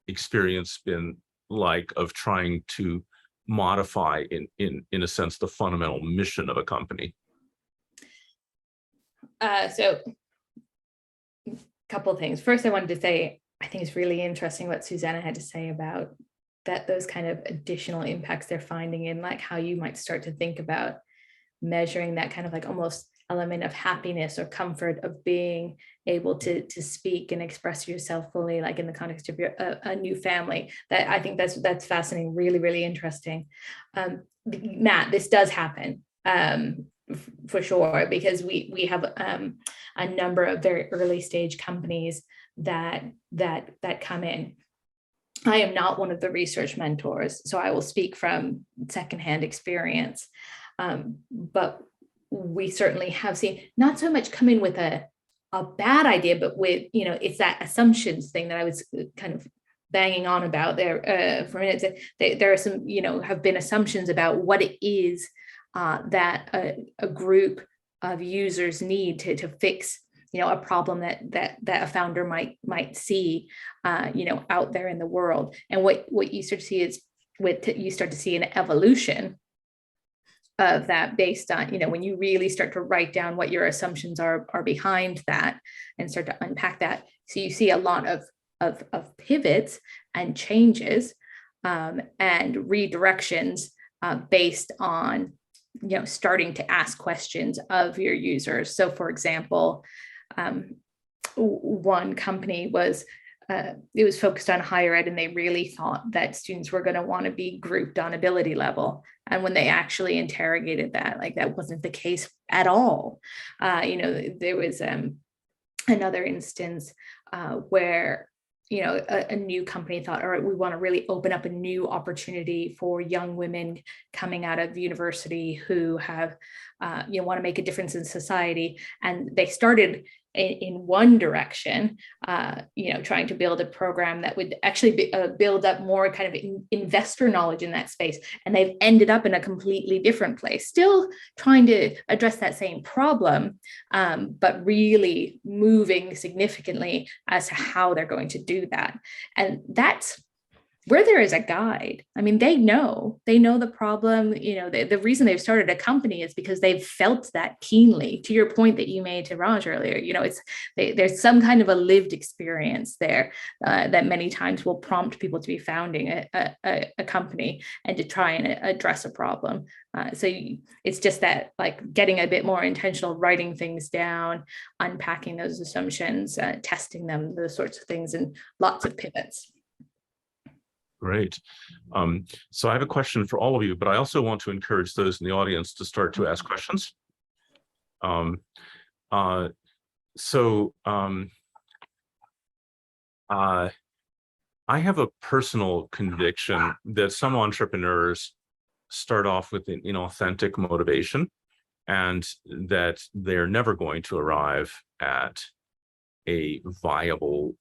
experience been like of trying to modify, in a sense, the fundamental mission of a company?
So a couple of things. First, I wanted to say, I think it's really interesting what Susanna had to say about that, those kind of additional impacts they're finding in like how you might start to think about measuring that kind of like almost element of happiness or comfort of being able to speak and express yourself fully, like in the context of your a new family. That I think that's fascinating, really, really interesting. Matt, this does happen for sure, because we have a number of very early stage companies that come in. I am not one of the research mentors, so I will speak from secondhand experience. But we certainly have seen not so much come in with a bad idea, but with, it's that assumptions thing that I was kind of banging on about there for a minute. There are some, have been assumptions about what it is that a group of users need to fix a problem that a founder might see, out there in the world. And what you start to see is you start to see an evolution of that based on, when you really start to write down what your assumptions are behind that and start to unpack that. So you see a lot of pivots and changes and redirections based on, starting to ask questions of your users. So for example, one company was it was focused on higher ed, and they really thought that students were going to want to be grouped on ability level. And when they actually interrogated that, like that wasn't the case at all. There was another instance where a new company thought, all right, we want to really open up a new opportunity for young women coming out of university who have want to make a difference in society. And they started in one direction, trying to build a program that would actually build up more kind of investor knowledge in that space. And they've ended up in a completely different place, still trying to address that same problem, but really moving significantly as to how they're going to do that. And that's where there is a guide. I mean, they know the problem. The reason they've started a company is because they've felt that keenly. To your point that you made to Raj earlier, there's some kind of a lived experience there that many times will prompt people to be founding a company and to try and address a problem. So it's just that, like, getting a bit more intentional, writing things down, unpacking those assumptions, testing them, those sorts of things, and lots of pivots.
Great. So I have a question for all of you, but I also want to encourage those in the audience to start to ask questions. I have a personal conviction that some entrepreneurs start off with an inauthentic motivation, and that they're never going to arrive at a viable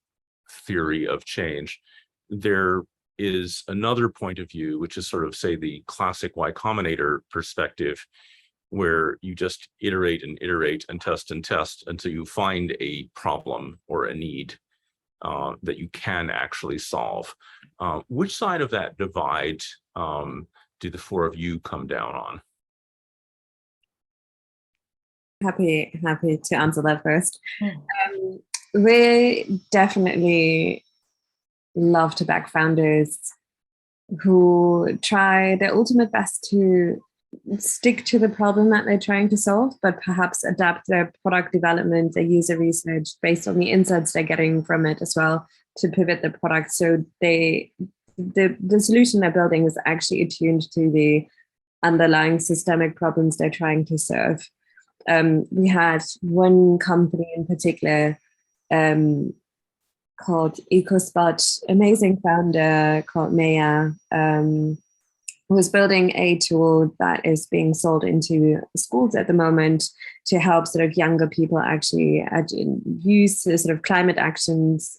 theory of change. There is another point of view, which is sort of, say, the classic Y Combinator perspective, where you just iterate and test until you find a problem or a need that you can actually solve. Which side of that divide do the four of you come down on?
Happy to answer that first. We definitely love to back founders who try their ultimate best to stick to the problem that they're trying to solve, but perhaps adapt their product development, their user research based on the insights they're getting from it as well, to pivot the product so the solution they're building is actually attuned to the underlying systemic problems they're trying to serve. We had one company in particular called EcoSpot, amazing founder called Maya, who was building a tool that is being sold into schools at the moment to help sort of younger people actually use sort of climate actions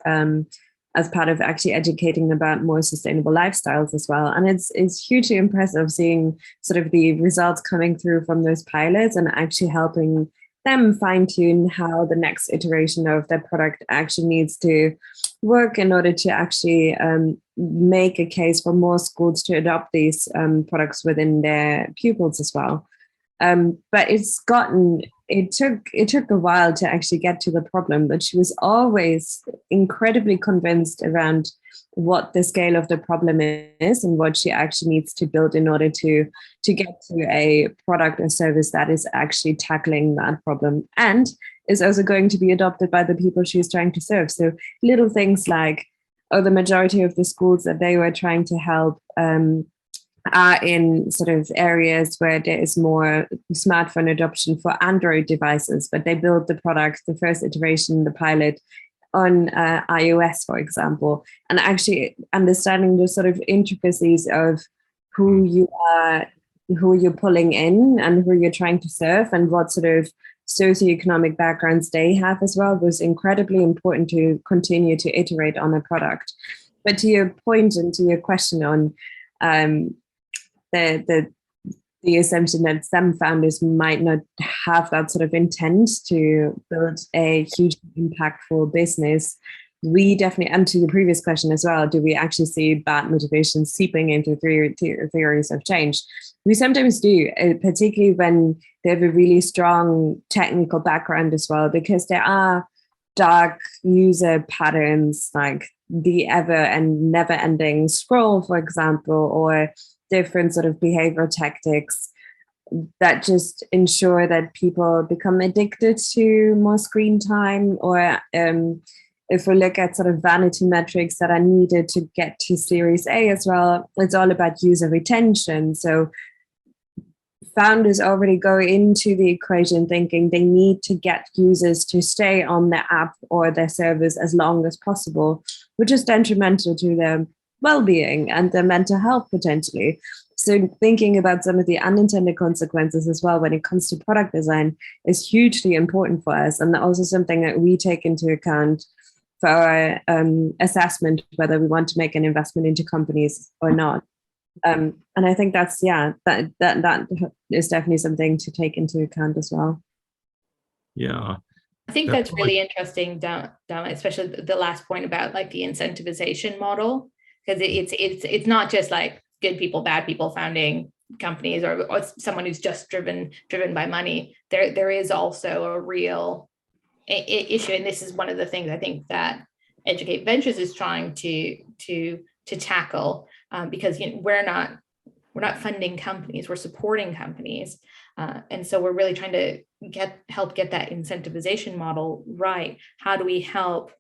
as part of actually educating about more sustainable lifestyles as well. And it's hugely impressive seeing sort of the results coming through from those pilots and actually helping them fine-tune how the next iteration of their product actually needs to work in order to actually make a case for more schools to adopt these products within their pupils as well. But it took a while to actually get to the problem, but she was always incredibly convinced around what the scale of the problem is and what she actually needs to build in order to get to a product or service that is actually tackling that problem and is also going to be adopted by the people she's trying to serve. So little things like, the majority of the schools that they were trying to help are in sort of areas where there is more smartphone adoption for Android devices, but they build the product, the first iteration, the pilot, on iOS, for example, and actually understanding the sort of intricacies of who you're pulling in and who you're trying to serve and what sort of socioeconomic backgrounds they have as well was incredibly important to continue to iterate on a product. But to your point and to your question on the assumption that some founders might not have that sort of intent to build a huge impactful business, we definitely, and to the previous question as well, do we actually see bad motivation seeping into theories of change? We sometimes do, particularly when they have a really strong technical background as well, because there are dark user patterns like the ever and never ending scroll, for example, or different sort of behavioral tactics that just ensure that people become addicted to more screen time, or if we look at sort of vanity metrics that are needed to get to Series A as well, it's all about user retention. So founders already go into the equation thinking they need to get users to stay on their app or their service as long as possible, which is detrimental to their well-being and their mental health potentially. So thinking about some of the unintended consequences as well when it comes to product design is hugely important for us, and also something that we take into account for our assessment whether we want to make an investment into companies or not. And I think that's that is definitely something to take into account as well.
Yeah,
I think that's really interesting, down especially the last point about like the incentivization model, because it's not just like good people, bad people founding companies, or someone who's just driven by money. There is also a real issue, and this is one of the things I think that Educate Ventures is trying to tackle, because we're not funding companies, we're supporting companies, and so we're really trying to help get that incentivization model right. How do we help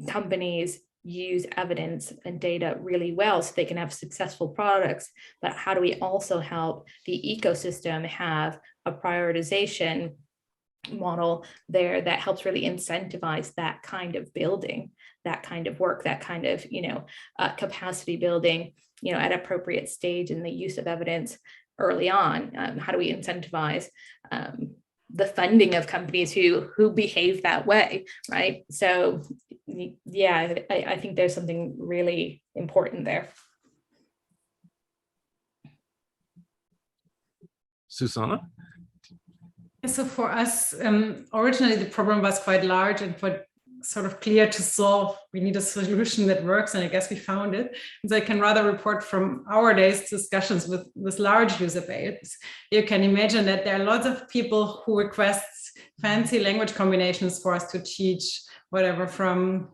companies use evidence and data really well so they can have successful products, but how do we also help the ecosystem have a prioritization model there that helps really incentivize that kind of building, that kind of work, that kind of capacity building at appropriate stage in the use of evidence early on. How do we incentivize the funding of companies who behave that way, right? So yeah, I think there's something really important there.
Susanna?
So for us, originally the problem was quite large and quite sort of clear to solve. We need a solution that works, and I guess we found it. And so I can rather report from our days discussions with large user base. You can imagine that there are lots of people who request fancy language combinations for us to teach, whatever from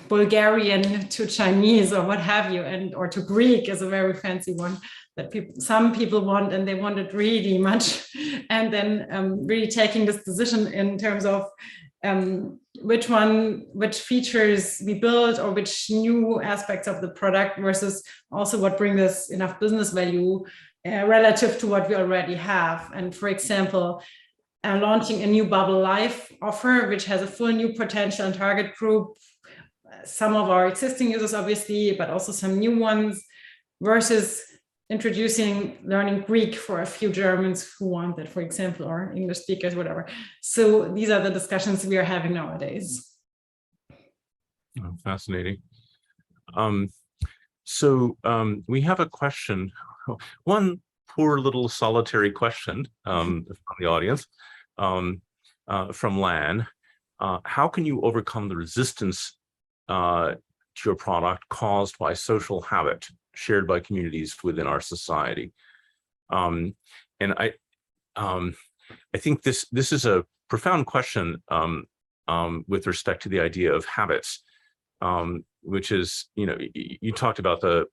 Bulgarian to Chinese or what have you, or to Greek is a very fancy one that some people want, and they want it really much. And then really taking this decision in terms of which features we build or which new aspects of the product versus also what brings us enough business value relative to what we already have. And for example, launching a new Bubble Live offer, which has a full new potential and target group, some of our existing users, obviously, but also some new ones, versus introducing learning Greek for a few Germans who want that, for example, or English speakers, whatever. So these are the discussions we are having nowadays.
Oh, fascinating. We have a question, one poor little solitary question from the audience, from Lan. How can you overcome the resistance to your product caused by social habit shared by communities within our society? And I think this is a profound question with respect to the idea of habits, which is, you talked about the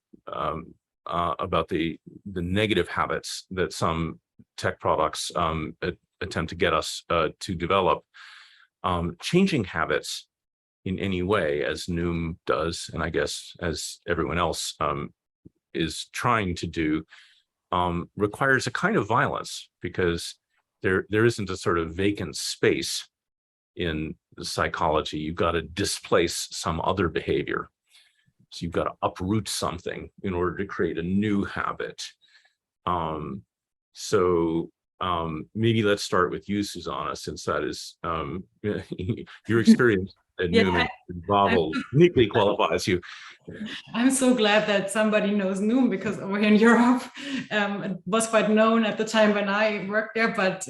negative habits that some tech products attempt to get us to develop. Changing habits in any way, as Noom does, and I guess as everyone else is trying to do, requires a kind of violence, because there isn't a sort of vacant space in the psychology. You've got to displace some other behavior. So you've got to uproot something in order to create a new habit. Maybe let's start with you, Susanna, since that is your experience at Noom and Babel uniquely qualifies you.
I'm so glad that somebody knows Noom, because over here in Europe, it was quite known at the time when I worked there, but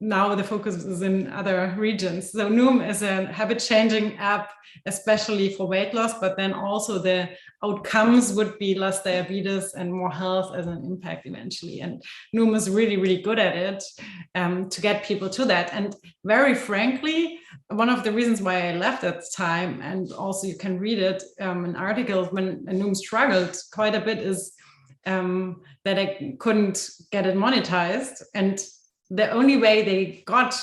now the focus is in other regions. So Noom is a habit-changing app, especially for weight loss, but then also the outcomes would be less diabetes and more health as an impact eventually. And Noom is really, really good at it to get people to that. And very frankly, one of the reasons why I left at the time, and also you can read it in articles when Noom struggled quite a bit, is that I couldn't get it monetized. And the only way they got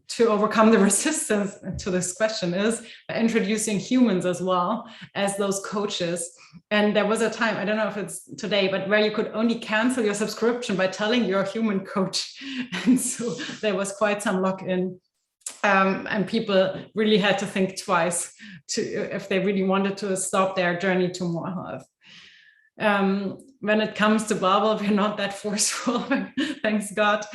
to overcome the resistance to this question is by introducing humans as well as those coaches. And there was a time, I don't know if it's today, but where you could only cancel your subscription by telling your human coach. And so there was quite some lock-in. And people really had to think twice if they really wanted to stop their journey to more health. When it comes to Bubble, we're not that forceful, thanks God.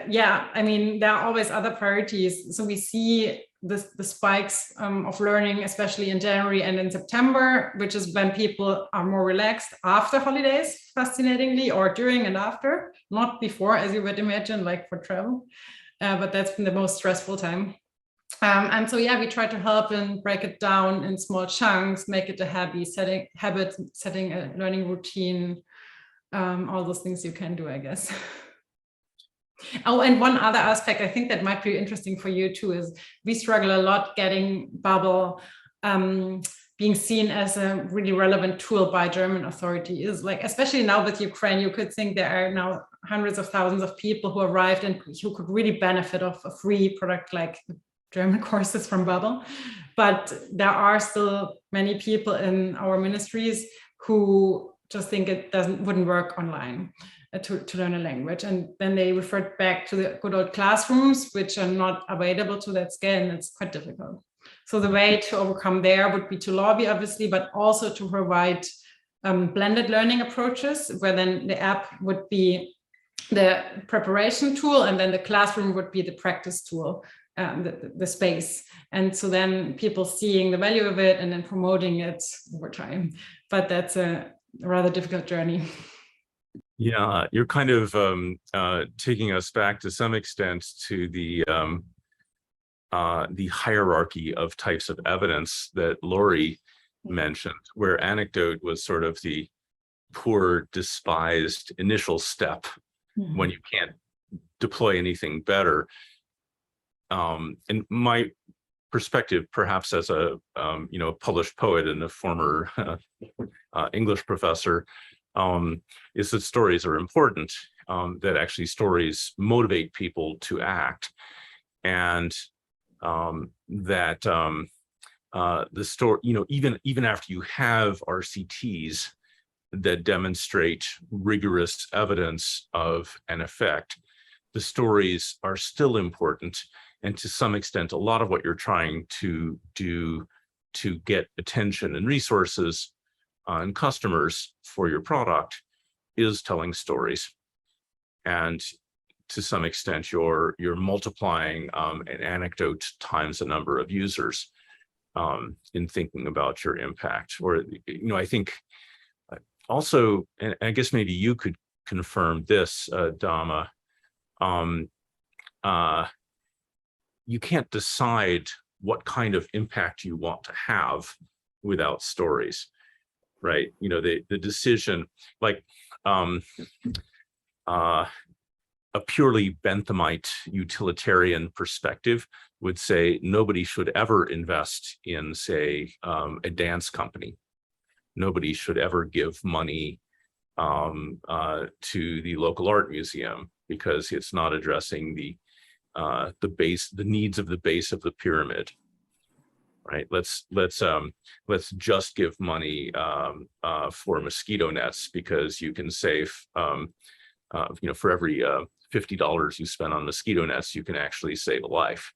Yeah, I mean, there are always other priorities. So we see the spikes of learning, especially in January and in September, which is when people are more relaxed after holidays, fascinatingly, or during and after, not before, as you would imagine, like for travel. But that's been the most stressful time. And so, yeah, we try to help and break it down in small chunks, make it a habit, setting a learning routine, all those things you can do, I guess. Oh, and one other aspect I think that might be interesting for you too is we struggle a lot getting Bubble being seen as a really relevant tool by German authorities. Like, especially now with Ukraine, you could think there are now hundreds of thousands of people who arrived and who could really benefit of a free product like German courses from Bubble. But there are still many people in our ministries who just think it wouldn't work online. To learn a language, and then they referred back to the good old classrooms, which are not available to that scale, and it's quite difficult. So the way to overcome there would be to lobby, obviously, but also to provide blended learning approaches, where then the app would be the preparation tool, and then the classroom would be the practice tool, the space. And so then people seeing the value of it and then promoting it over time. But that's a rather difficult journey.
Yeah, you're kind of taking us back to some extent to the hierarchy of types of evidence that Lori mentioned, where anecdote was sort of the poor, despised initial step when you can't deploy anything better. And my perspective, perhaps as a published poet and a former English professor, is that stories are important, that actually stories motivate people to act, and that the story, even after you have RCTs that demonstrate rigorous evidence of an effect, the stories are still important. And to some extent, a lot of what you're trying to do to get attention and resources and customers for your product is telling stories. And to some extent, you're multiplying an anecdote times the number of users in thinking about your impact. Or, I think also, and I guess maybe you could confirm this, Dama, you can't decide what kind of impact you want to have without stories. Right, the decision, like a purely Benthamite utilitarian perspective would say nobody should ever invest in, say, a dance company. Nobody should ever give money to the local art museum because it's not addressing the needs of the base of the pyramid. Right. Let's just give money for mosquito nets because you can save, for every $50 you spend on mosquito nets, you can actually save a life.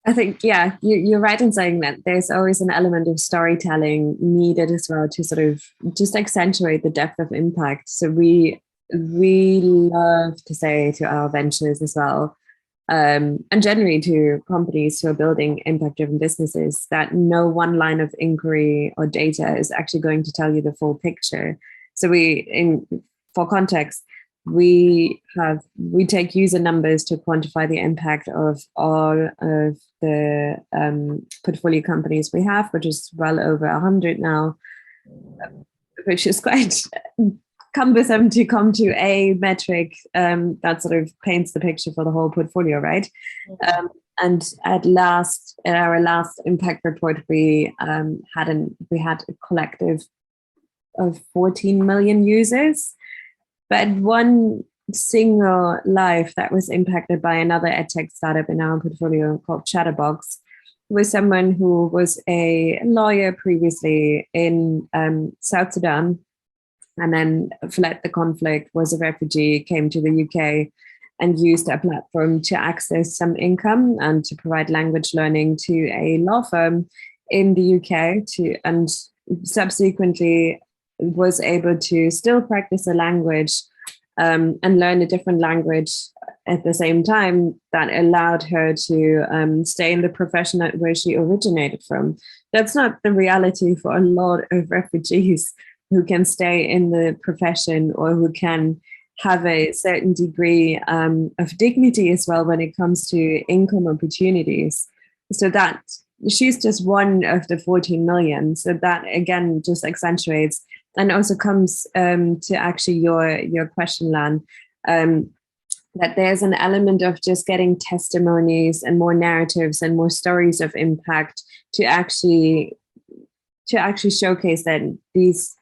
I think, yeah, you're right in saying that there's always an element of storytelling needed as well to sort of just accentuate the depth of impact. So we love to say to our ventures as well, and generally to companies who are building impact-driven businesses, that no one line of inquiry or data is actually going to tell you the full picture. So for context, we take user numbers to quantify the impact of all of the portfolio companies we have, which is well over 100 now, which is quite cumbersome to come to a metric that sort of paints the picture for the whole portfolio, right? And in our last impact report, we had a collective of 14 million users, but one single life that was impacted by another edtech startup in our portfolio called Chatterbox was someone who was a lawyer previously in South Sudan, and then fled the conflict, was a refugee, came to the UK, and used our platform to access some income and to provide language learning to a law firm in the UK and subsequently was able to still practice a language and learn a different language at the same time, that allowed her to stay in the profession where she originated from. That's not the reality for a lot of refugees who can stay in the profession or who can have a certain degree of dignity as well when it comes to income opportunities. So that she's just one of the 14 million. So that again just accentuates and also comes to actually your question, Lan, that there's an element of just getting testimonies and more narratives and more stories of impact to actually showcase that these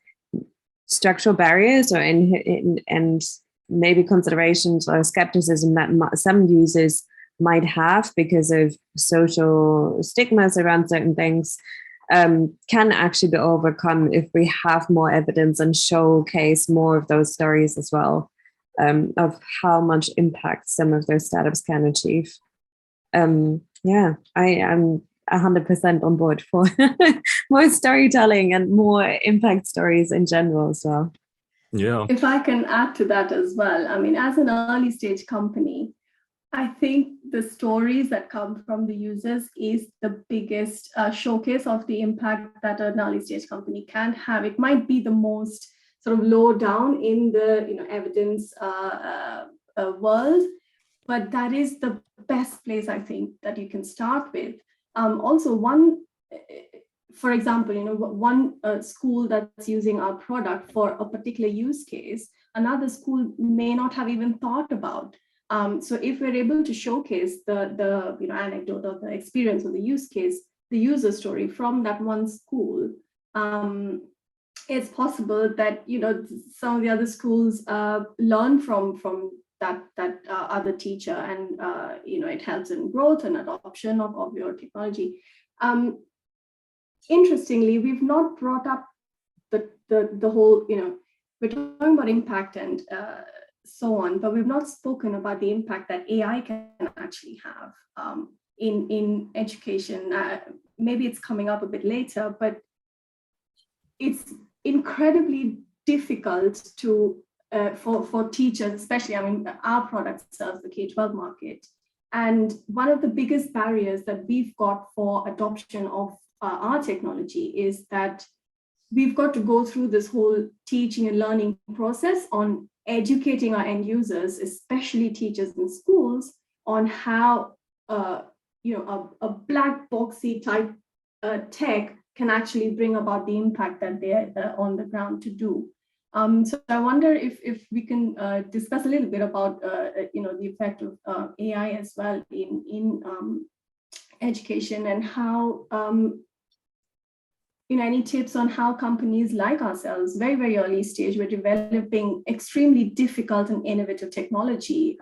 structural barriers or and maybe considerations or skepticism that some users might have because of social stigmas around certain things can actually be overcome if we have more evidence and showcase more of those stories as well, of how much impact some of those startups can achieve. Yeah, I am 100% on board for more storytelling and more impact stories in general as well.
Yeah.
If I can add to that as well, I mean, as an early stage company, I think the stories that come from the users is the biggest showcase of the impact that an early stage company can have. It might be the most sort of low down in the evidence world, but that is the best place I think that you can start with. Also, for example, one school that's using our product for a particular use case, another school may not have even thought about. So if we're able to showcase the anecdote or the experience of the use case, the user story from that one school, it's possible that some of the other schools learn from that other teacher, and it helps in growth and adoption of your technology. Interestingly, we've not brought up the whole, we're talking about impact and so on, but we've not spoken about the impact that AI can actually have in education. Maybe it's coming up a bit later, but it's incredibly difficult to for teachers, especially, our product serves the K-12 market. And one of the biggest barriers that we've got for adoption of our technology is that we've got to go through this whole teaching and learning process on educating our end users, especially teachers in schools, on how a black boxy type tech can actually bring about the impact that they're on the ground to do. So I wonder if we can discuss a little bit about the effect of AI as well in education, and how any tips on how companies like ourselves, very, very early stage, we're developing extremely difficult and innovative technology,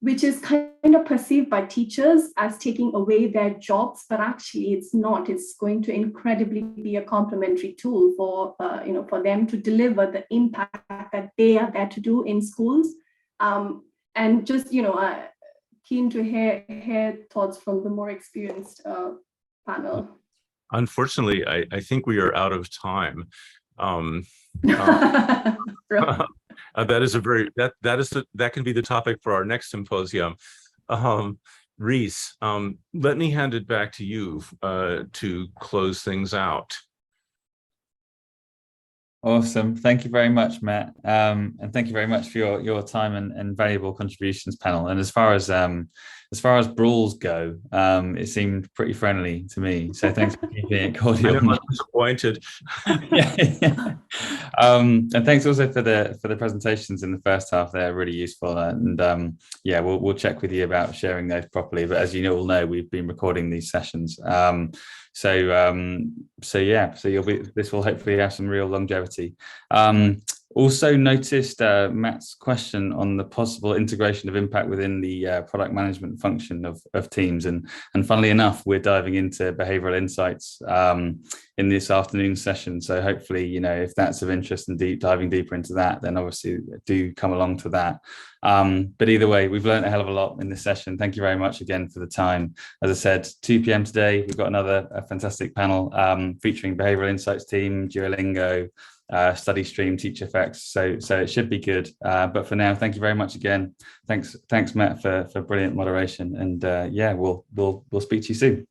which is kind of perceived by teachers as taking away their jobs, but actually it's not. It's going to incredibly be a complementary tool for them to deliver the impact that they are there to do in schools. And just keen to hear thoughts from the more experienced panel.
Unfortunately, I think we are out of time. That can be the topic for our next symposium. Reese, let me hand it back to you to close things out.
Awesome. Thank you very much, Matt. And thank you very much for your time and valuable contributions, panel. And as far as brawls go, it seemed pretty friendly to me. So thanks for keeping it cordial.
I'm disappointed.
Yeah. And thanks also for the presentations in the first half. They're really useful. And we'll check with you about sharing those properly. But as you all know, we've been recording these sessions. So this will hopefully have some real longevity. Also noticed Matt's question on the possible integration of impact within the product management function of teams. And funnily enough, we're diving into behavioral insights in this afternoon session. So hopefully, you know, if that's of interest and diving deeper into that, then obviously do come along to that. But either way, we've learned a hell of a lot in this session. Thank you very much again for the time. As I said, 2 p.m. today, we've got another fantastic panel featuring behavioral insights team, Duolingo, study stream, TeachFX, so it should be good. But for now, thank you very much again. Thanks Matt for brilliant moderation, and yeah, we'll speak to you soon.